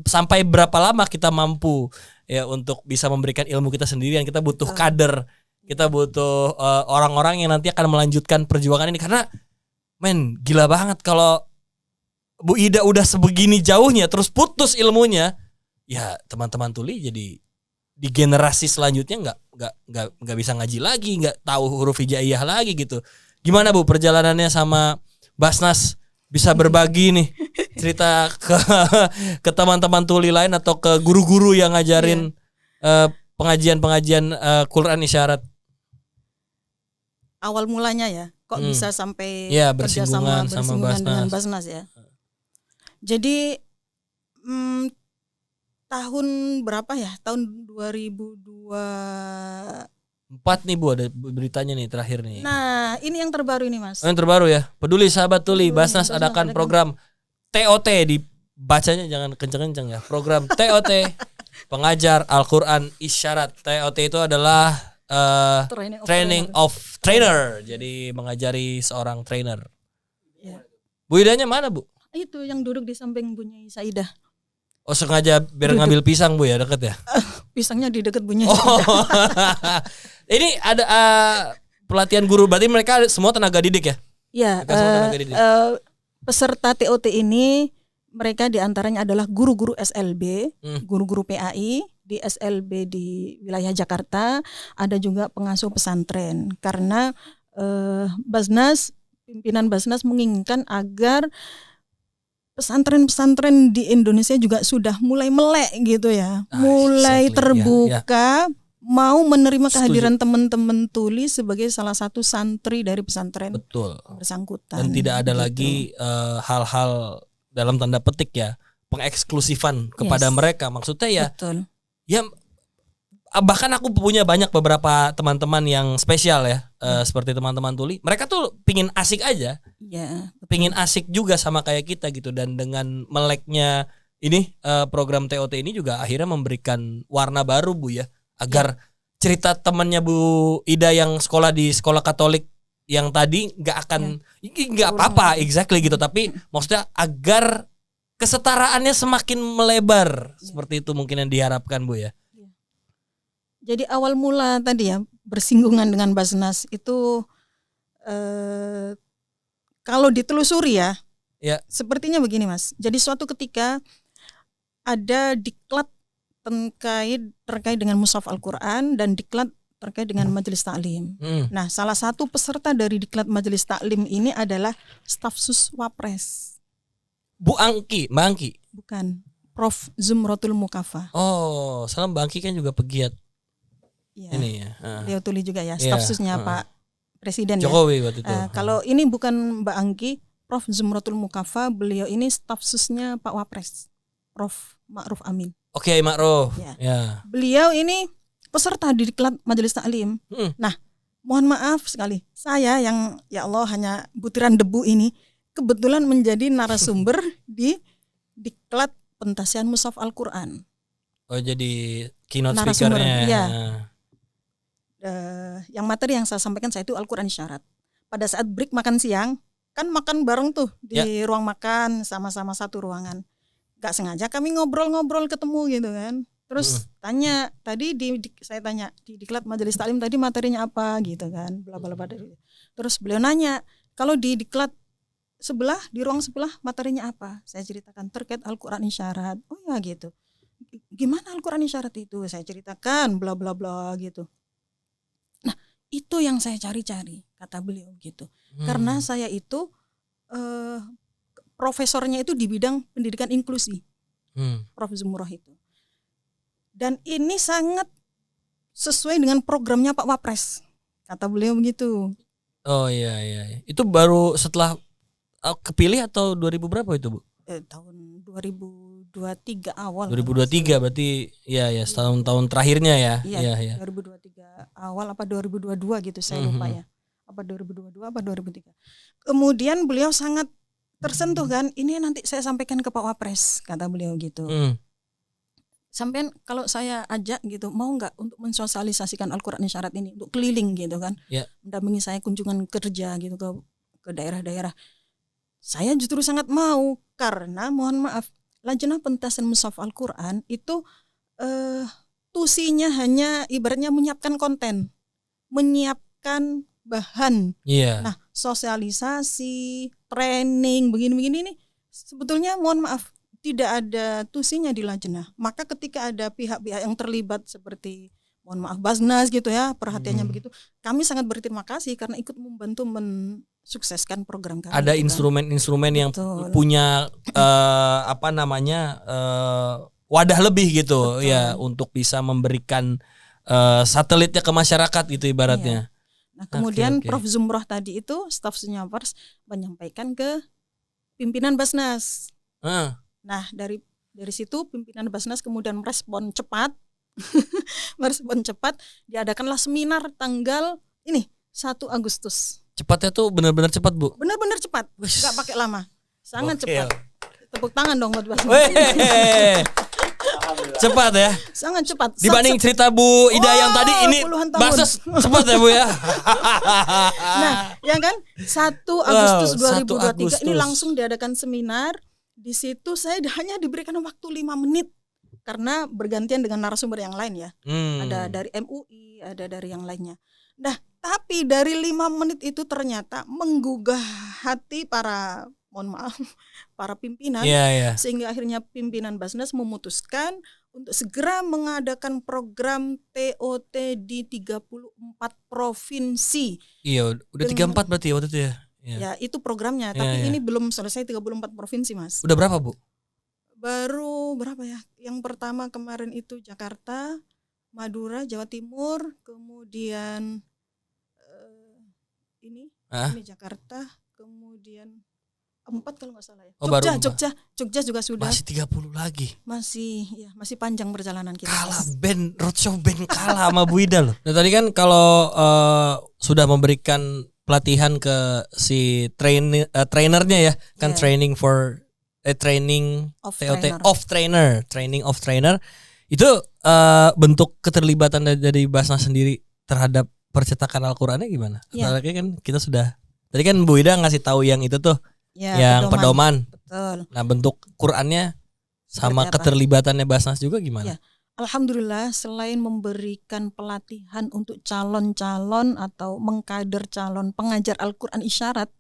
Speaker 2: sampai berapa lama kita mampu ya untuk bisa memberikan ilmu kita sendirian. Kita butuh kader, kita butuh orang-orang yang nanti akan melanjutkan perjuangan ini, karena men gila banget kalau Bu Ida udah sebegini jauhnya terus putus ilmunya, ya teman-teman tuli jadi di generasi selanjutnya nggak bisa ngaji lagi, nggak tahu huruf hijaiyah lagi gitu. Gimana Bu perjalanannya sama Basnas, bisa berbagi nih cerita ke teman-teman tuli lain atau ke guru-guru yang ngajarin pengajian-pengajian Quran isyarat?
Speaker 1: Awal mulanya ya, kok bisa sampai
Speaker 2: bersinggungan
Speaker 1: dengan Basnas ya. Jadi tahun berapa ya? Tahun 2024
Speaker 2: nih Bu, ada beritanya nih terakhir nih.
Speaker 1: Nah, ini yang terbaru ini Mas.
Speaker 2: Yang terbaru ya. Peduli sahabat tuli, Basnas adakan program TOT, dibacanya jangan kenceng-kenceng ya. Program TOT pengajar Al-Qur'an isyarat. TOT itu adalah training of trainer. Jadi mengajari seorang trainer. Ya. Bu Idanya mana Bu?
Speaker 1: Itu yang duduk di samping Bu Nyai Saidah.
Speaker 2: Oh sengaja biar ngambil pisang Bu ya, deket ya?
Speaker 1: Pisangnya di deket Bu Nyai.
Speaker 2: Ini ada pelatihan guru, berarti mereka semua tenaga didik ya?
Speaker 1: Ya, peserta TOT ini mereka diantaranya adalah guru-guru SLB, guru-guru PAI di SLB di wilayah Jakarta, ada juga pengasuh pesantren. Karena pimpinan Basnas menginginkan agar pesantren-pesantren di Indonesia juga sudah mulai melek gitu ya, mulai terbuka, mau menerima kehadiran teman-teman tuli sebagai salah satu santri dari pesantren.
Speaker 2: Betul.
Speaker 1: Bersangkutan.
Speaker 2: Dan tidak ada lagi hal-hal dalam tanda petik ya pengeksklusifan kepada mereka. Maksudnya ya,
Speaker 1: betul.
Speaker 2: Ya bahkan aku punya beberapa teman-teman yang spesial ya, seperti teman-teman tuli. Mereka tuh pingin asik aja, pingin asik juga sama kayak kita gitu. Dan dengan meleknya ini program TOT ini juga akhirnya memberikan warna baru Bu ya, agar cerita temannya Bu Ida yang sekolah di sekolah Katolik yang tadi nggak apa-apa exactly gitu, tapi maksudnya agar kesetaraannya semakin melebar seperti itu mungkin yang diharapkan Bu ya.
Speaker 1: Jadi awal mula tadi ya bersinggungan dengan Basnas itu kalau ditelusuri ya, sepertinya begini Mas. Jadi suatu ketika ada diklat terkait dengan mushaf Al-Quran dan diklat terkait dengan majelis taklim. Nah, salah satu peserta dari diklat majelis taklim ini adalah staf sus Wapres.
Speaker 2: Mbak Angki?
Speaker 1: Bukan, Prof. Zumratul Mukafa.
Speaker 2: Oh, salam Mbak Angki kan juga pegiat.
Speaker 1: Ya.
Speaker 2: Ini ya.
Speaker 1: Beliau tuli juga ya, staf susnya Pak Presiden
Speaker 2: Jokowi waktu itu.
Speaker 1: Kalau ini bukan Mbak Angki, Prof. Zumratul Mukafa, beliau ini staf susnya Pak Wapres, Prof. Ma'ruf Amin.
Speaker 2: Oke, Ma'ruf.
Speaker 1: Ya. Beliau ini peserta di diklat majelis taklim. Nah, mohon maaf sekali, saya yang ya Allah hanya butiran debu ini kebetulan menjadi narasumber di diklat pentasian mushaf Al-Quran.
Speaker 2: Oh, jadi keynote speaker-nya.
Speaker 1: Ya. Yang materi yang saya sampaikan saya itu Al-Quran isyarat. Pada saat break makan siang, kan makan bareng tuh di ruang makan sama-sama satu ruangan. Gak sengaja kami ngobrol-ngobrol ketemu gitu kan. Terus tanya, tadi saya tanya di diklat majelis taklim tadi materinya apa gitu kan. Bla bla bla. Terus beliau nanya, kalau di diklat sebelah, di ruang sebelah materinya apa? Saya ceritakan terkait Al-Quran isyarat. Oh ya gitu. Gimana Al-Quran isyarat itu? Saya ceritakan bla bla bla gitu. Nah, itu yang saya cari-cari, kata beliau gitu. Karena saya itu profesornya itu di bidang pendidikan inklusi. Prof. Zumurah itu. Dan ini sangat sesuai dengan programnya Pak Wapres. Kata beliau begitu.
Speaker 2: Oh iya. Itu baru setelah kepilih atau 2000 berapa itu, Bu?
Speaker 1: Tahun 2023 awal.
Speaker 2: 2023 berarti ya setahun-tahun terakhirnya ya.
Speaker 1: Iya. 2023 awal apa 2022 gitu, saya lupa ya. Apa 2022 apa 2003. Kemudian beliau sangat tersentuh kan, ini nanti saya sampaikan ke Pak Wapres, kata beliau gitu. Sampai kalau saya ajak gitu, mau nggak untuk mensosialisasikan Al-Quran Isyarat ini untuk keliling gitu kan, mendampingi saya kunjungan kerja gitu ke daerah-daerah. Saya justru sangat mau, karena mohon maaf, Lajnah Pentasan Mushaf Al-Quran itu tusinya hanya ibaratnya menyiapkan konten, menyiapkan bahan. Nah, sosialisasi, training, begini-begini nih sebetulnya mohon maaf tidak ada tusinya di Lajnah. Maka ketika ada pihak-pihak yang terlibat seperti mohon maaf Basnas gitu ya, perhatiannya begitu, kami sangat berterima kasih karena ikut membantu mensukseskan program kami.
Speaker 2: Ada instrumen-instrumen yang punya wadah lebih gitu. Betul. Ya, untuk bisa memberikan satelitnya ke masyarakat gitu ibaratnya.
Speaker 1: Nah, kemudian Prof Zumroh tadi itu staf Sunyapers menyampaikan ke pimpinan Basnas. Nah, dari situ pimpinan Basnas kemudian merespon cepat. Diadakanlah seminar tanggal 1 Agustus.
Speaker 2: Cepatnya tuh benar-benar cepat, Bu.
Speaker 1: Benar-benar cepat. Enggak pakai lama. Sangat cepat. Tepuk tangan dong buat Basnas.
Speaker 2: Cepat ya.
Speaker 1: Sangat cepat.
Speaker 2: Dibanding cerita Bu Ida yang tadi, ini Basnas cepat ya, Bu ya.
Speaker 1: Nah, ya kan 1 Agustus 2023 ini langsung diadakan seminar. Di situ saya hanya diberikan waktu 5 menit karena bergantian dengan narasumber yang lain ya. Ada dari MUI, ada dari yang lainnya. Nah, tapi dari 5 menit itu ternyata menggugah hati para pimpinan, sehingga akhirnya pimpinan Basnas memutuskan untuk segera mengadakan program TOT di 34 provinsi.
Speaker 2: Iya, udah 34 berarti waktu itu ya.
Speaker 1: Ya, itu programnya, tapi ini belum selesai 34 provinsi, Mas.
Speaker 2: Udah berapa, Bu?
Speaker 1: Baru berapa ya? Yang pertama kemarin itu Jakarta, Madura, Jawa Timur, kemudian ini Jakarta, kemudian 4 kalau nggak salah ya. Jogja juga sudah.
Speaker 2: Masih 30 lagi.
Speaker 1: Masih panjang perjalanan kita.
Speaker 2: Kalah band, roadshow band kalah sama Bu Ida loh. Nah, tadi kan kalau sudah memberikan pelatihan ke si trainernya ya, kan training of trainer. Itu bentuk keterlibatan dari Basnas sendiri terhadap percetakan Al-Qur'annya gimana? Apalagi kan kita sudah tadi kan Bu Ida ngasih tahu yang itu tuh, yang pedoman.
Speaker 1: Betul.
Speaker 2: Nah, bentuk Qur'annya sama keterlibatannya Basnas juga gimana?
Speaker 1: Alhamdulillah, selain memberikan pelatihan untuk calon-calon atau mengkader calon pengajar Al-Quran Isyarat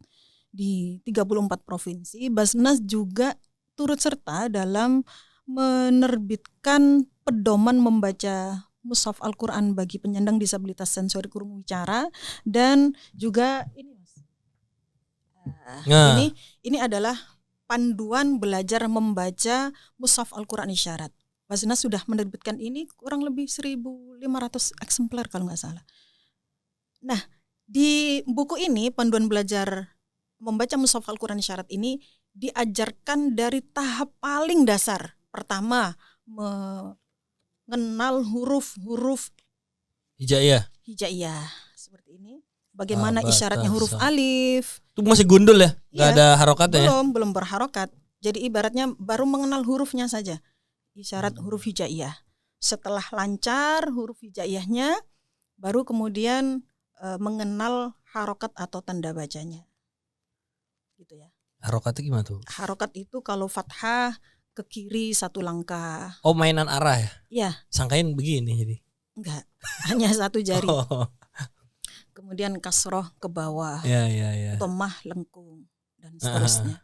Speaker 1: di 34 provinsi, Basnas juga turut serta dalam menerbitkan pedoman membaca mushaf Al-Quran bagi penyandang disabilitas sensori kurung wicara, dan juga ini adalah panduan belajar membaca mushaf Al-Quran Isyarat. Basnas sudah menerbitkan ini kurang lebih 1.500 eksemplar kalau nggak salah. Nah, di buku ini panduan belajar membaca mushaf Al-Quran Isyarat ini diajarkan dari tahap paling dasar. Pertama, mengenal huruf-huruf hijaiyah seperti ini. Bagaimana isyaratnya huruf alif?
Speaker 2: Itu masih gundul ya? Nggak ada harokatnya?
Speaker 1: Belum berharokat. Jadi ibaratnya baru mengenal hurufnya saja. Isyarat huruf hijaiyah. Setelah lancar huruf hijaiyahnya, baru kemudian mengenal harokat atau tanda bacanya. Gitu ya.
Speaker 2: Harokatnya gimana tuh?
Speaker 1: Harokat itu kalau fathah ke kiri 1 langkah.
Speaker 2: Oh, mainan arah ya?
Speaker 1: Iya.
Speaker 2: Sangkain begini jadi.
Speaker 1: Enggak, hanya 1 jari. Kemudian kasroh ke bawah.
Speaker 2: Ya.
Speaker 1: Tomah lengkung dan seterusnya.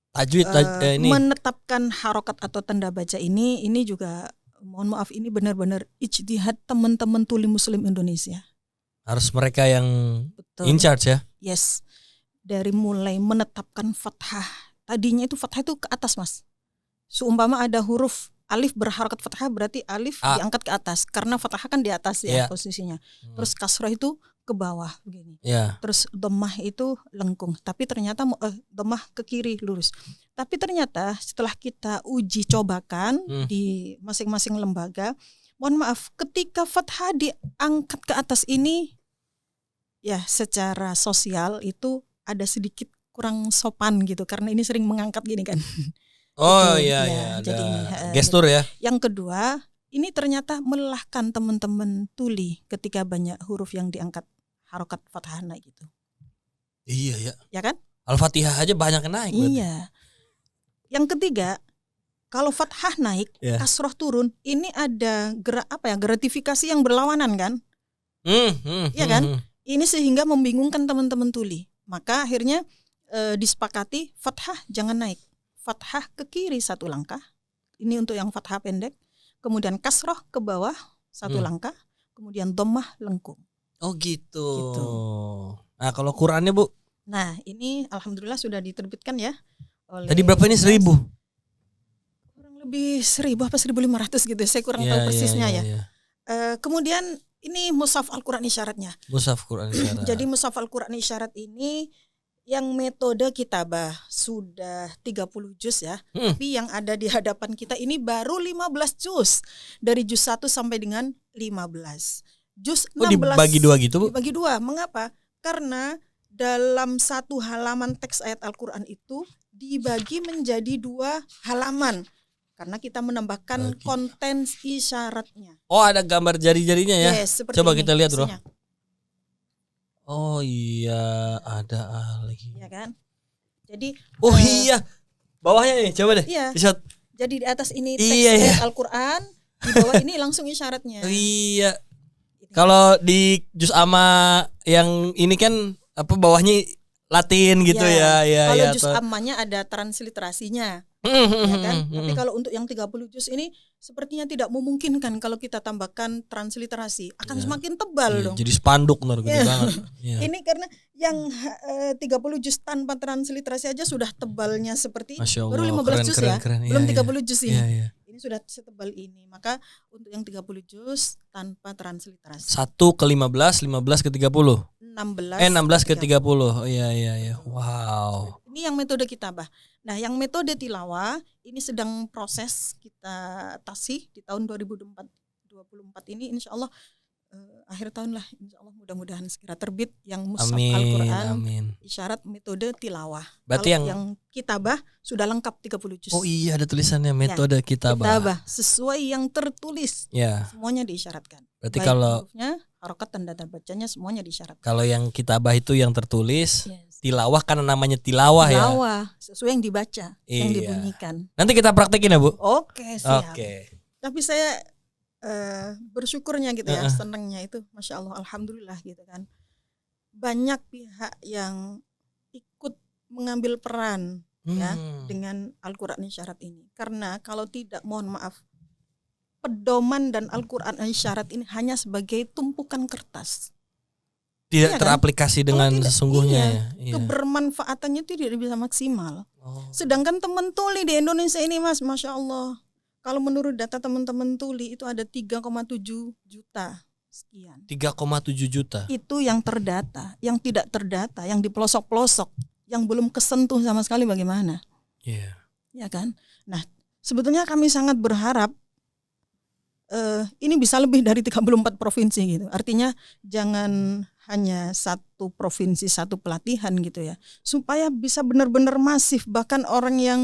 Speaker 2: Tajwid ini
Speaker 1: menetapkan harokat atau tanda baca ini juga mohon maaf, ini benar-benar ijtihad teman-teman tuli muslim Indonesia.
Speaker 2: Harus mereka yang in charge ya?
Speaker 1: Yes. Dari mulai menetapkan fathah. Tadinya itu fathah itu ke atas, Mas. Seumpama ada huruf alif berharokat fathah berarti alif diangkat ke atas karena fathah kan di atas ya posisinya. Terus kasrah itu ke bawah begini. Terus dhammah itu lengkung, tapi ternyata dhammah ke kiri lurus. Tapi ternyata setelah kita uji cobakan di masing-masing lembaga, mohon maaf, ketika fathah diangkat ke atas ini ya secara sosial itu ada sedikit kurang sopan gitu karena ini sering mengangkat gini kan.
Speaker 2: Oh iya,
Speaker 1: jadi
Speaker 2: gestur ya.
Speaker 1: Yang kedua, ini ternyata melelahkan teman-teman tuli ketika banyak huruf yang diangkat harokat fathah naik gitu.
Speaker 2: Iya ya.
Speaker 1: Ya kan?
Speaker 2: Al-Fatihah aja banyak yang naik.
Speaker 1: Iya. Berarti. Yang ketiga, kalau fathah naik, kasroh turun, ini ada gratifikasi yang berlawanan kan? Iya kan? Ini sehingga membingungkan teman-teman tuli. Maka akhirnya disepakati fathah jangan naik. Fathah ke kiri 1 langkah. Ini untuk yang fathah pendek. Kemudian kasroh ke bawah 1 langkah. Kemudian dhammah lengkung.
Speaker 2: Oh gitu. Nah kalau Qurannya Bu?
Speaker 1: Nah ini alhamdulillah sudah diterbitkan ya.
Speaker 2: Tadi berapa ini 1.000?
Speaker 1: Kurang lebih 1.000 apa 1.500 gitu. Saya kurang tahu persisnya ya. Kemudian ini mushaf Al-Quran isyaratnya.
Speaker 2: Mushaf Quran isyarat.
Speaker 1: Jadi mushaf Al-Quran isyarat ini yang metode kitabah sudah 30 juz ya. Tapi yang ada di hadapan kita ini baru 15 juz. Dari juz 1 sampai dengan 15. Juz 16.
Speaker 2: Dibagi 2 gitu Bu?
Speaker 1: Dibagi 2. Mengapa? Karena dalam 1 halaman teks ayat Al-Quran itu dibagi menjadi 2 halaman. Karena kita menambahkan konten isyaratnya.
Speaker 2: Oh ada gambar jari-jarinya ya?
Speaker 1: Yes,
Speaker 2: coba
Speaker 1: ini,
Speaker 2: kita lihat bro.
Speaker 1: isinya.
Speaker 2: Oh iya ada lagi.
Speaker 1: Iya kan? Jadi
Speaker 2: iya. Bawahnya nih coba deh.
Speaker 1: Iya.
Speaker 2: Shot.
Speaker 1: Jadi di atas ini teks Al-Quran, di bawah ini langsung isyaratnya.
Speaker 2: Iya. Kalau di juz amma yang ini kan bawahnya Latin gitu ya.
Speaker 1: Kalau juz ammanya ada transliterasinya. Ya kan? Tapi kalau untuk yang 30 juz ini sepertinya tidak memungkinkan kalau kita tambahkan transliterasi, akan semakin tebal dong.
Speaker 2: Jadi spanduk gede banget.
Speaker 1: Ini karena yang 30 juz tanpa transliterasi aja sudah tebalnya seperti baru 15 juz ya. Belum 30 juz ini. Ini sudah setebal ini. Maka untuk yang 30 juz tanpa transliterasi.
Speaker 2: 1 ke 15, 15 ke 30. 16 ke 30. Oh iya. Wow.
Speaker 1: Ini yang metode kitabah. Nah, yang metode tilawah ini sedang proses kita tasih di tahun 2024 ini insyaallah akhir tahun lah insyaallah mudah-mudahan segera terbit yang mushaf Al-Quran isyarat metode tilawah.
Speaker 2: Berarti
Speaker 1: yang kitabah sudah lengkap 30 juz.
Speaker 2: Oh iya ada tulisannya metode kitabah.
Speaker 1: Kitabah sesuai yang tertulis. Semuanya diisyaratkan.
Speaker 2: Berarti
Speaker 1: baik
Speaker 2: kalau
Speaker 1: hurufnya, harokat dan tanda bacanya semuanya disyaratkan.
Speaker 2: Kalau yang kitabah itu yang tertulis, tilawah karena namanya tilawah ya.
Speaker 1: Tilawah sesuai yang dibaca, yang dibunyikan.
Speaker 2: Nanti kita praktekin ya Bu.
Speaker 1: Oke, siap.
Speaker 2: Oke.
Speaker 1: Tapi saya bersyukurnya gitu ya, senangnya itu, masya Allah, alhamdulillah gitu kan. Banyak pihak yang ikut mengambil peran ya dengan Al-Quran isyarat ini. Karena kalau tidak, mohon maaf, pedoman dan Al-Quran isyarat ini hanya sebagai tumpukan kertas.
Speaker 2: Tidak teraplikasi dengan sesungguhnya.
Speaker 1: Kebermanfaatannya tidak bisa maksimal. Sedangkan teman tuli di Indonesia ini Mas, masya Allah. Kalau menurut data teman-teman tuli itu ada 3,7 juta sekian.
Speaker 2: 3,7 juta.
Speaker 1: Itu yang terdata, yang tidak terdata, yang di pelosok-pelosok, yang belum kesentuh sama sekali bagaimana? Ya kan? Nah, sebetulnya kami sangat berharap ini bisa lebih dari 34 provinsi gitu. Artinya jangan hanya satu provinsi satu pelatihan gitu ya. Supaya bisa benar-benar masif, bahkan orang yang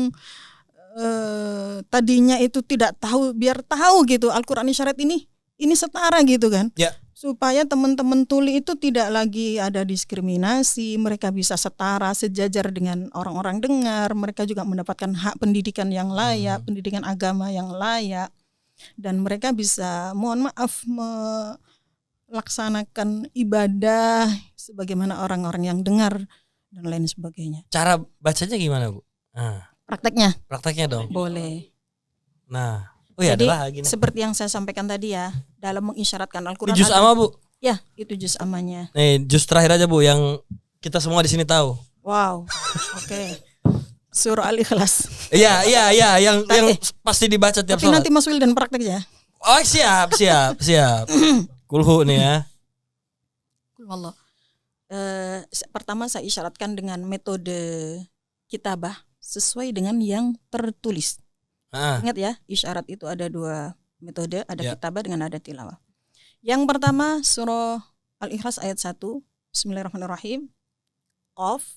Speaker 1: tadinya itu tidak tahu biar tahu gitu Al-Quran isyarat ini setara gitu kan. Supaya teman-teman tuli itu tidak lagi ada diskriminasi, mereka bisa setara sejajar dengan orang-orang dengar, mereka juga mendapatkan hak pendidikan yang layak, pendidikan agama yang layak, dan mereka bisa mohon maaf melaksanakan ibadah sebagaimana orang-orang yang dengar dan lain sebagainya.
Speaker 2: Cara bacanya gimana Bu? Prakteknya dong.
Speaker 1: Boleh.
Speaker 2: Nah,
Speaker 1: jadi seperti yang saya sampaikan tadi ya, dalam mengisyaratkan Al-Quran.
Speaker 2: Juz amma Bu?
Speaker 1: Ya, itu juz amanya.
Speaker 2: Nih, juz terakhir aja Bu, yang kita semua di sini tahu.
Speaker 1: Wow, oke. Surah Al-Ikhlas.
Speaker 2: Iya yang pasti dibaca tiap
Speaker 1: Tapi
Speaker 2: sholat.
Speaker 1: nanti Mas Wildan praktek ya.
Speaker 2: Oh siap. Kulhu nih ya.
Speaker 1: Wallah. Pertama saya isyaratkan dengan metode kitabah sesuai dengan yang tertulis. Ingat ya, isyarat itu ada 2 metode, ada kitabah dengan ada tilawah. Yang pertama surah Al-Ikhlas ayat 1. Bismillahirrahmanirrahim. Qaf.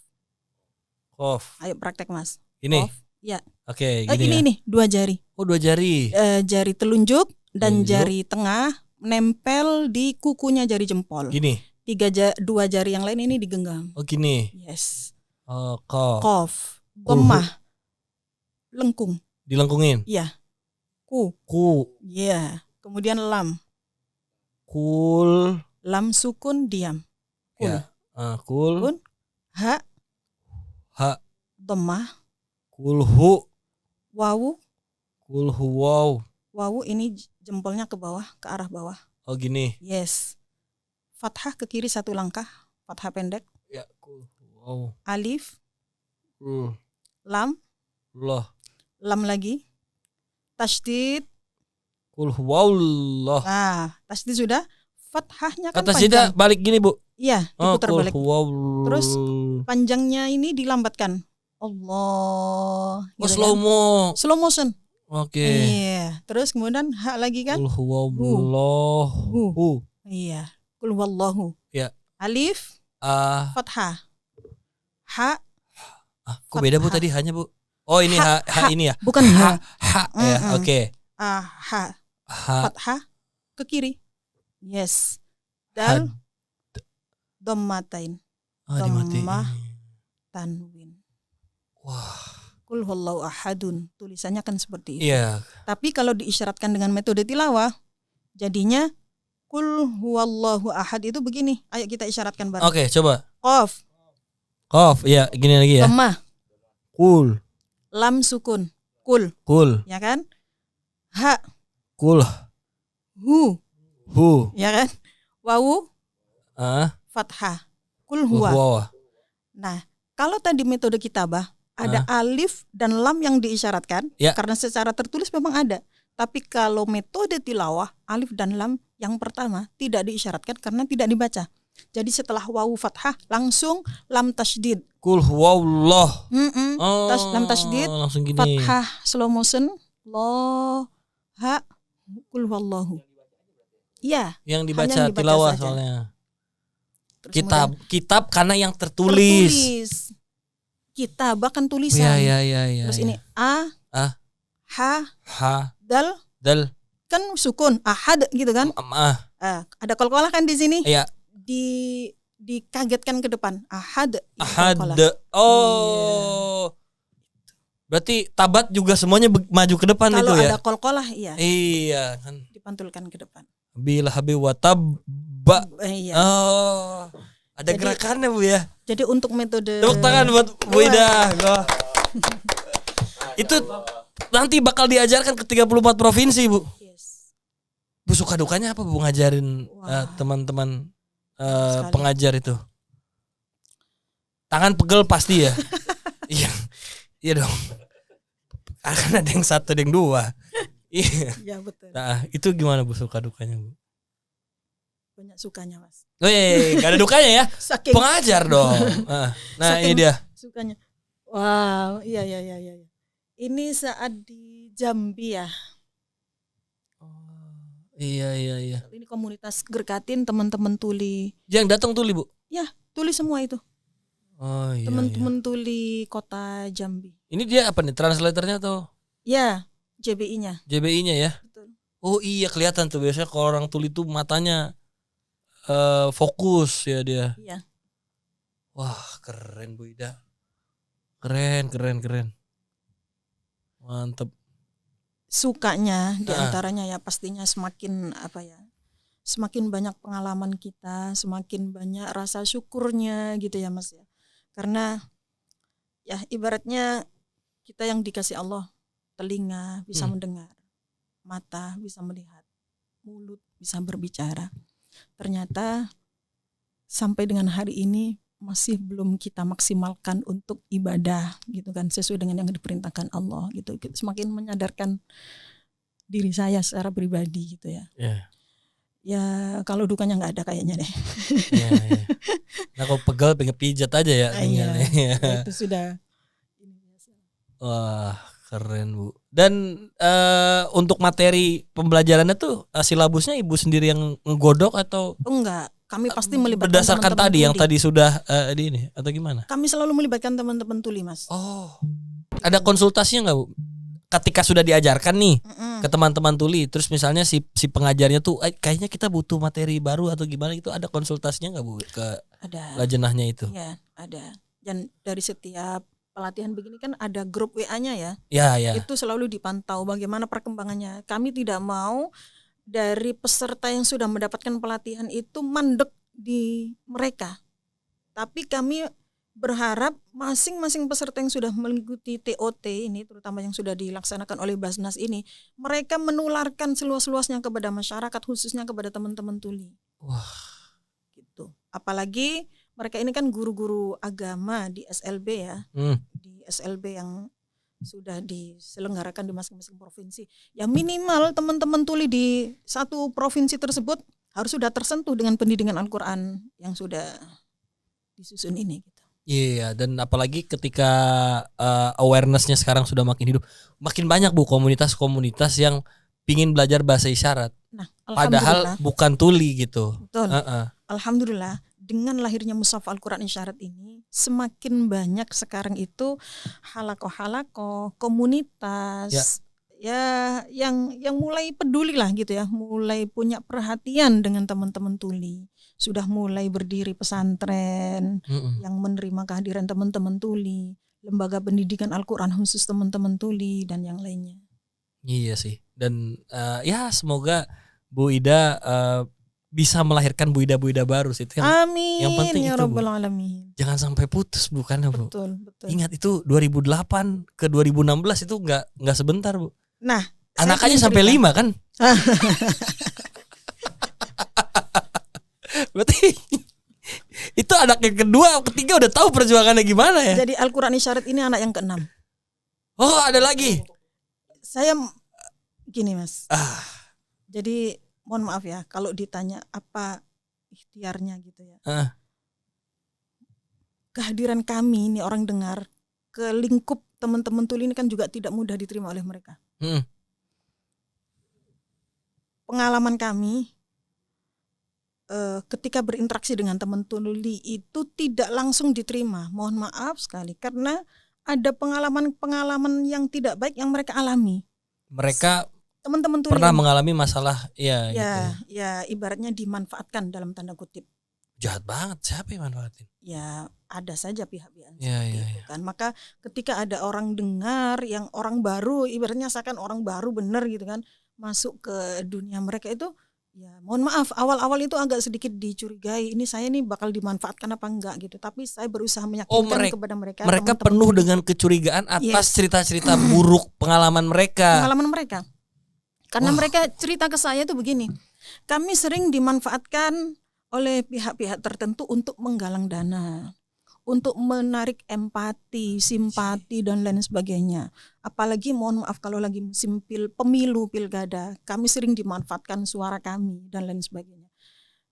Speaker 1: Ayo praktek Mas.
Speaker 2: Ini.
Speaker 1: Qaf. Ya.
Speaker 2: Oke, gini
Speaker 1: ini 2 jari.
Speaker 2: Oh, 2 jari.
Speaker 1: Jari telunjuk dan jari tengah nempel di kukunya jari jempol.
Speaker 2: Gini.
Speaker 1: 2 jari yang lain ini digenggam.
Speaker 2: Oh, gini.
Speaker 1: Yes.
Speaker 2: Qaf.
Speaker 1: Dhammah. Lengkung.
Speaker 2: Dilengkungin.
Speaker 1: Iya. Ku. Iya. Kemudian lam.
Speaker 2: Kul.
Speaker 1: Lam sukun diam. Kul.
Speaker 2: Ya. Kul.
Speaker 1: Ha. Dhammah.
Speaker 2: Kulhu.
Speaker 1: Wawu.
Speaker 2: Kulhu waw.
Speaker 1: Wawu ini jempolnya ke bawah, ke arah bawah.
Speaker 2: Oh gini.
Speaker 1: Yes. Fathah ke kiri 1 langkah. Fathah pendek.
Speaker 2: Ya. Kulhu waw.
Speaker 1: Alif. Lam.
Speaker 2: Loh.
Speaker 1: Lam lagi. Tasydid.
Speaker 2: Kulhu waw loh.
Speaker 1: Nah, tasydid sudah. Fathahnya kan
Speaker 2: tasydid balik gini Bu.
Speaker 1: Iya, diputar balik.
Speaker 2: Terus
Speaker 1: panjangnya ini dilambatkan. Allah.
Speaker 2: Gitu slow
Speaker 1: motion.
Speaker 2: Oke.
Speaker 1: Iya. Terus kemudian ha lagi kan?
Speaker 2: Qul huwallahu.
Speaker 1: Iya. Qul huwallahu.
Speaker 2: Ya.
Speaker 1: Alif. Fathah. Ha.
Speaker 2: Kok beda Bu tadi hanya Bu? Oh ini ha ini ya.
Speaker 1: Bukan ha.
Speaker 2: Ya. Oke.
Speaker 1: Ha. Fathah ke kiri. Yes. Dal. Dhammatain. Dhammah tanwin.
Speaker 2: Wah.
Speaker 1: Qul huwallahu ahadun. Tulisannya kan seperti itu.
Speaker 2: Iya.
Speaker 1: Tapi kalau diisyaratkan dengan metode tilawah, jadinya Qul huwallahu ahad itu begini. Ayo kita isyaratkan bareng.
Speaker 2: Oke, coba.
Speaker 1: Qaf.
Speaker 2: Iya, gini lagi ya.
Speaker 1: Dhammah.
Speaker 2: Kul.
Speaker 1: Lam sukun. Kul.
Speaker 2: Ya
Speaker 1: kan? Ha.
Speaker 2: Kul. Hu.
Speaker 1: Ya kan? Wawu. Fathah. Qul huwa. Nah, kalau tadi metode kitabah ada alif dan lam yang diisyaratkan karena secara tertulis memang ada. Tapi kalau metode tilawah alif dan lam yang pertama tidak diisyaratkan karena tidak dibaca. Jadi setelah wawu fathah langsung lam tasydid.
Speaker 2: Qul huwallah.
Speaker 1: Lam tasydid.
Speaker 2: Langsung gini.
Speaker 1: Fathah slow motion. Ha. Qul huwallahu. Iya.
Speaker 2: Yang dibaca tilawah saja. Soalnya. Kitab karena yang tertulis.
Speaker 1: Kitab bahkan tulisan.
Speaker 2: Iya.
Speaker 1: Terus ini ha. Dal. Kan sukun ahad gitu kan? Ada qalqalah kan di sini?
Speaker 2: Iya.
Speaker 1: Dikagetkan ke depan. Ahad.
Speaker 2: Oh. Berarti tabat juga semuanya maju ke depan itu ya?
Speaker 1: Kalau ada qalqalah iya.
Speaker 2: Iya kan.
Speaker 1: Dipantulkan ke depan.
Speaker 2: Bila habi watabba.
Speaker 1: Iya.
Speaker 2: Oh. Ada gerakannya Bu ya.
Speaker 1: Jadi untuk metode
Speaker 2: tepuk tangan buat Bu Ida. Itu nanti bakal diajarkan ke 34 provinsi Bu. Yes. Bu suka dukanya apa Bu ngajarin teman-teman pengajar itu? Tangan pegel pasti ya. Iya dong. Akan ada yang 1 ada yang 2. Iya
Speaker 1: betul.
Speaker 2: Nah itu gimana Bu suka dukanya Bu?
Speaker 1: Banyak sukanya Mas.
Speaker 2: Gak ada dukanya ya. Saking pengajar dong. Nah ini dia.
Speaker 1: Sukanya. Wow, iya. Ini saat di Jambi ya.
Speaker 2: Iya.
Speaker 1: Ini komunitas Gerkatin teman-teman tuli.
Speaker 2: Yang datang tuli Bu?
Speaker 1: Ya, tuli semua itu.
Speaker 2: Oh iya.
Speaker 1: Teman-teman tuli kota Jambi.
Speaker 2: Ini dia apa nih translatornya atau?
Speaker 1: Ya, JBI-nya.
Speaker 2: JBI-nya ya.
Speaker 1: Betul.
Speaker 2: Oh iya kelihatan tuh biasanya kalau orang tuli tuh matanya fokus ya dia.
Speaker 1: Iya.
Speaker 2: Wah keren Bu Ida. Keren. Mantep.
Speaker 1: Sukanya diantaranya ya pastinya semakin semakin banyak pengalaman kita, semakin banyak rasa syukurnya gitu ya Mas ya. Karena ya ibaratnya kita yang dikasih Allah telinga bisa mendengar, mata bisa melihat, mulut bisa berbicara. Ternyata sampai dengan hari ini masih belum kita maksimalkan untuk ibadah gitu kan, sesuai dengan yang diperintahkan Allah gitu. Semakin menyadarkan diri saya secara pribadi gitu ya. Ya kalau dukanya nggak ada kayaknya deh.
Speaker 2: Nah kalau pegel pengen pijat aja ya.
Speaker 1: Itu sudah.
Speaker 2: Wah keren Bu. Dan untuk materi pembelajarannya tuh silabusnya Ibu sendiri yang ngegodok atau?
Speaker 1: Enggak, kami pasti melibatkan
Speaker 2: berdasarkan
Speaker 1: teman-teman
Speaker 2: tadi
Speaker 1: tuli.
Speaker 2: yang tadi sudah di ini atau gimana?
Speaker 1: Kami selalu melibatkan teman-teman tuli, Mas.
Speaker 2: Oh, ada konsultasinya nggak Bu? Ketika sudah diajarkan nih ke teman-teman tuli, terus misalnya si pengajarnya tuh kayaknya kita butuh materi baru atau gimana itu, ada konsultasinya nggak Bu ke lajenahnya itu?
Speaker 1: Iya, ada. Dan dari setiap pelatihan begini kan ada grup WA-nya ya.
Speaker 2: Ya.
Speaker 1: Itu selalu dipantau bagaimana perkembangannya. Kami tidak mau dari peserta yang sudah mendapatkan pelatihan itu mandek di mereka. Tapi kami berharap masing-masing peserta yang sudah mengikuti TOT ini, terutama yang sudah dilaksanakan oleh Basnas ini, mereka menularkan seluas-luasnya kepada masyarakat, khususnya kepada teman-teman tuli.
Speaker 2: Wah,
Speaker 1: gitu. Apalagi mereka ini kan guru-guru agama di SLB ya, di SLB yang sudah diselenggarakan di masing-masing provinsi. Ya minimal teman-teman tuli di satu provinsi tersebut harus sudah tersentuh dengan pendidikan Al-Quran yang sudah disusun ini. Gitu.
Speaker 2: Iya, dan apalagi ketika awareness-nya sekarang sudah makin hidup, makin banyak Bu komunitas-komunitas yang pingin belajar bahasa isyarat.
Speaker 1: Nah,
Speaker 2: padahal bukan tuli gitu.
Speaker 1: Betul. Alhamdulillah dengan lahirnya Mushaf Al-Quran Isyarat ini semakin banyak sekarang itu halakoh komunitas ya yang mulai peduli lah gitu ya, mulai punya perhatian dengan teman-teman tuli. Sudah mulai berdiri pesantren yang menerima kehadiran teman-teman tuli, lembaga pendidikan Al-Quran khusus teman-teman tuli dan yang lainnya.
Speaker 2: Iya sih, dan ya semoga Bu Ida bisa melahirkan Bu Ida baru sih.
Speaker 1: Amin.
Speaker 2: Yang penting
Speaker 1: ya
Speaker 2: itu
Speaker 1: Rabbal Alamin.
Speaker 2: Jangan sampai putus bukan ya Bu?
Speaker 1: Betul.
Speaker 2: Ingat itu 2008 ke 2016 itu nggak sebentar Bu.
Speaker 1: Nah,
Speaker 2: anak aja sampai 5 kan? Berarti itu anak yang kedua, ketiga udah tahu perjuangannya gimana ya.
Speaker 1: Jadi Al-Quran Isyarat ini anak yang ke-6.
Speaker 2: Oh ada lagi.
Speaker 1: Saya gini Mas. Jadi mohon maaf ya kalau ditanya apa ikhtiarnya gitu ya. Kehadiran kami ini orang dengar ke lingkup teman-teman tuli ini kan juga tidak mudah diterima oleh mereka. Pengalaman kami ketika berinteraksi dengan teman tuli itu tidak langsung diterima. Mohon maaf sekali karena ada pengalaman-pengalaman yang tidak baik yang mereka alami. Mereka teman-teman tuli
Speaker 2: pernah mengalami masalah gitu.
Speaker 1: Ya ibaratnya dimanfaatkan dalam tanda kutip.
Speaker 2: Jahat banget, siapa yang manfaatin?
Speaker 1: Ya ada saja pihak-pihak
Speaker 2: itu
Speaker 1: kan. Maka ketika ada orang dengar yang orang baru, ibaratnya seakan orang baru benar gitu kan, masuk ke dunia mereka itu, ya mohon maaf awal-awal itu agak sedikit dicurigai, ini saya nih bakal dimanfaatkan apa enggak gitu. Tapi saya berusaha meyakinkan kepada mereka.
Speaker 2: Mereka penuh dengan kecurigaan atas cerita-cerita buruk pengalaman mereka.
Speaker 1: Karena mereka cerita ke saya itu begini, kami sering dimanfaatkan oleh pihak-pihak tertentu untuk menggalang dana, untuk menarik empati, simpati dan lain sebagainya. Apalagi mohon maaf kalau lagi musim pemilu, pilkada, kami sering dimanfaatkan suara kami dan lain sebagainya.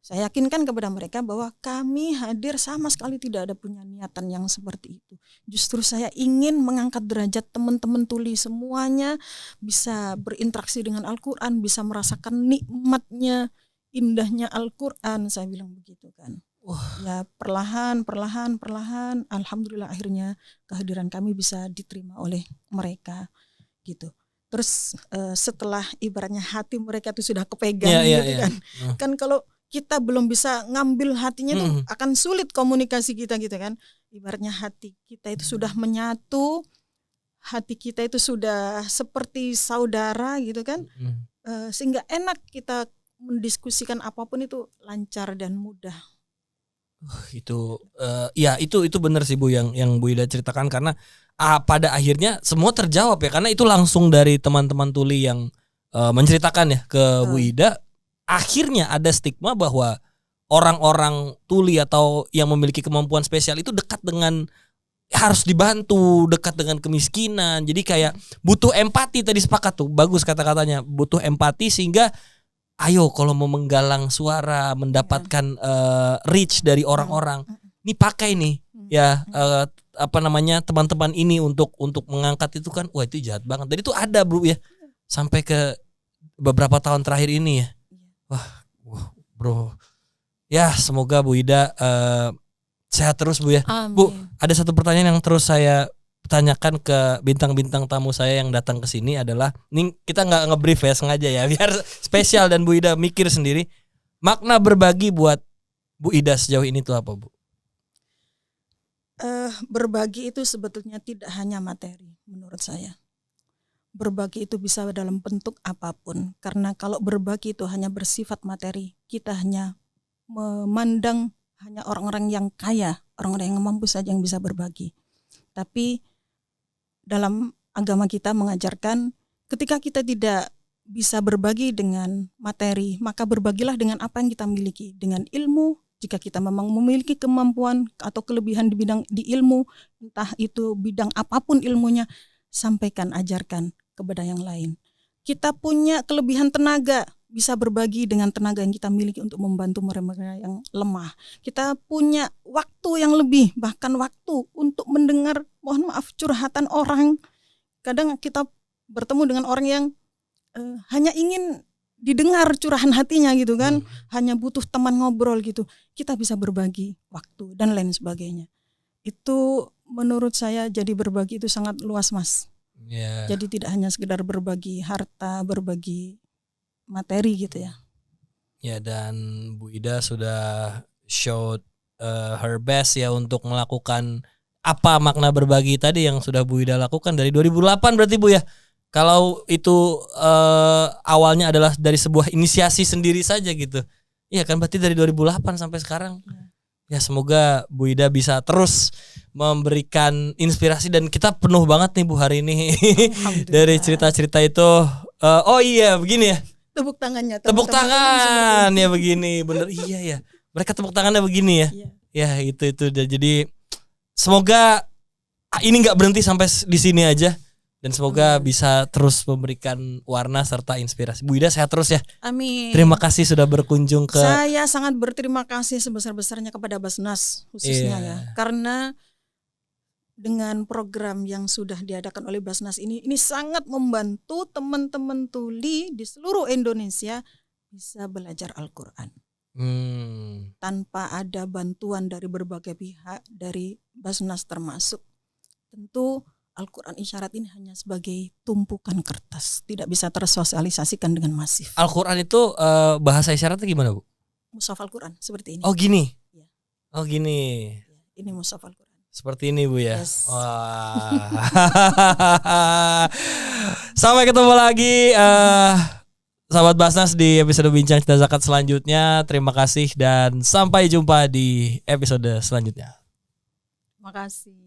Speaker 1: Saya yakinkan kepada mereka bahwa kami hadir sama sekali tidak ada punya niatan yang seperti itu. Justru saya ingin mengangkat derajat teman-teman tuli semuanya, bisa berinteraksi dengan Al-Quran, bisa merasakan nikmatnya, indahnya Al-Quran, saya bilang begitu kan. Ya perlahan, alhamdulillah akhirnya kehadiran kami bisa diterima oleh mereka gitu. Terus setelah ibaratnya hati mereka itu sudah kepegang kan. Kan kalau kita belum bisa ngambil hatinya tuh akan sulit komunikasi kita gitu kan. Ibaratnya hati kita itu sudah menyatu, hati kita itu sudah seperti saudara gitu kan. Sehingga enak kita mendiskusikan apapun itu lancar dan mudah.
Speaker 2: Itu benar sih Bu yang Bu Ida ceritakan, karena pada akhirnya semua terjawab ya, karena itu langsung dari teman-teman tuli yang menceritakan ya ke Bu Ida. Akhirnya ada stigma bahwa orang-orang tuli atau yang memiliki kemampuan spesial itu dekat dengan, harus dibantu, dekat dengan kemiskinan. Jadi kayak butuh empati, tadi sepakat tuh, bagus kata-katanya, butuh empati sehingga ayo kalau mau menggalang suara, mendapatkan reach dari orang-orang, ini pakai nih ya teman-teman ini untuk mengangkat itu kan, wah itu jahat banget. Jadi itu ada bro ya sampai ke beberapa tahun terakhir ini ya. Wah bro, ya semoga Bu Ida sehat terus Bu ya. Amin. Bu, ada satu pertanyaan yang terus saya tanyakan ke bintang-bintang tamu saya yang datang ke sini adalah, ini kita nggak ngebrief ya, sengaja ya biar spesial dan Bu Ida mikir sendiri. Makna berbagi buat Bu Ida sejauh ini tuh apa Bu?
Speaker 1: Berbagi itu sebetulnya tidak hanya materi menurut saya. Berbagi itu bisa dalam bentuk apapun. Karena kalau berbagi itu hanya bersifat materi, kita hanya memandang hanya orang-orang yang kaya, orang-orang yang mampu saja yang bisa berbagi. Tapi dalam agama kita mengajarkan ketika kita tidak bisa berbagi dengan materi, maka berbagilah dengan apa yang kita miliki, dengan ilmu. Jika kita memang memiliki kemampuan atau kelebihan di ilmu, entah itu bidang apapun ilmunya, sampaikan, ajarkan kepada yang lain. Kita punya kelebihan tenaga, bisa berbagi dengan tenaga yang kita miliki untuk membantu mereka yang lemah. Kita punya waktu yang lebih, bahkan waktu untuk mendengar, mohon maaf, curhatan orang. Kadang kita bertemu dengan orang yang hanya ingin didengar curahan hatinya gitu kan, hanya butuh teman ngobrol gitu. Kita bisa berbagi waktu dan lain sebagainya. Itu menurut saya jadi berbagi itu sangat luas Mas. Yeah. Jadi tidak hanya sekedar berbagi harta, berbagi materi gitu ya.
Speaker 2: Ya, dan Bu Ida sudah show her best ya untuk melakukan apa makna berbagi tadi yang sudah Bu Ida lakukan dari 2008 berarti Bu ya. Kalau itu awalnya adalah dari sebuah inisiasi sendiri saja gitu. Iya kan, berarti dari 2008 sampai sekarang. Ya semoga Bu Ida bisa terus memberikan inspirasi, dan kita penuh banget nih Bu hari ini dari cerita-cerita itu. Oh iya begini ya.
Speaker 1: Tepuk tangannya.
Speaker 2: Tepuk tangan ya begini, bener iya ya. Mereka tepuk tangannya begini ya. Ya itu. Jadi semoga ini nggak berhenti sampai di sini aja, dan semoga bisa terus memberikan warna serta inspirasi. Bu Ida sehat terus ya.
Speaker 1: Amin.
Speaker 2: Terima kasih sudah berkunjung ke.
Speaker 1: Saya sangat berterima kasih sebesar-besarnya kepada Basnas khususnya ya, karena dengan program yang sudah diadakan oleh Basnas ini sangat membantu teman-teman tuli di seluruh Indonesia bisa belajar Al-Quran. Tanpa ada bantuan dari berbagai pihak, dari Basnas termasuk. Tentu Al-Quran isyarat ini hanya sebagai tumpukan kertas, tidak bisa tersosialisasikan dengan masif.
Speaker 2: Al-Quran itu bahasa isyaratnya gimana Bu?
Speaker 1: Mushaf Al-Quran seperti ini.
Speaker 2: Oh gini?
Speaker 1: Ya.
Speaker 2: Oh gini.
Speaker 1: Ya, ini Mushaf Al-Quran.
Speaker 2: Seperti ini Bu ya.
Speaker 1: Yes.
Speaker 2: Wah. Sampai ketemu lagi sahabat Basnas di episode Bincang Cinta Zakat selanjutnya. Terima kasih dan sampai jumpa di episode selanjutnya.
Speaker 1: Terima kasih.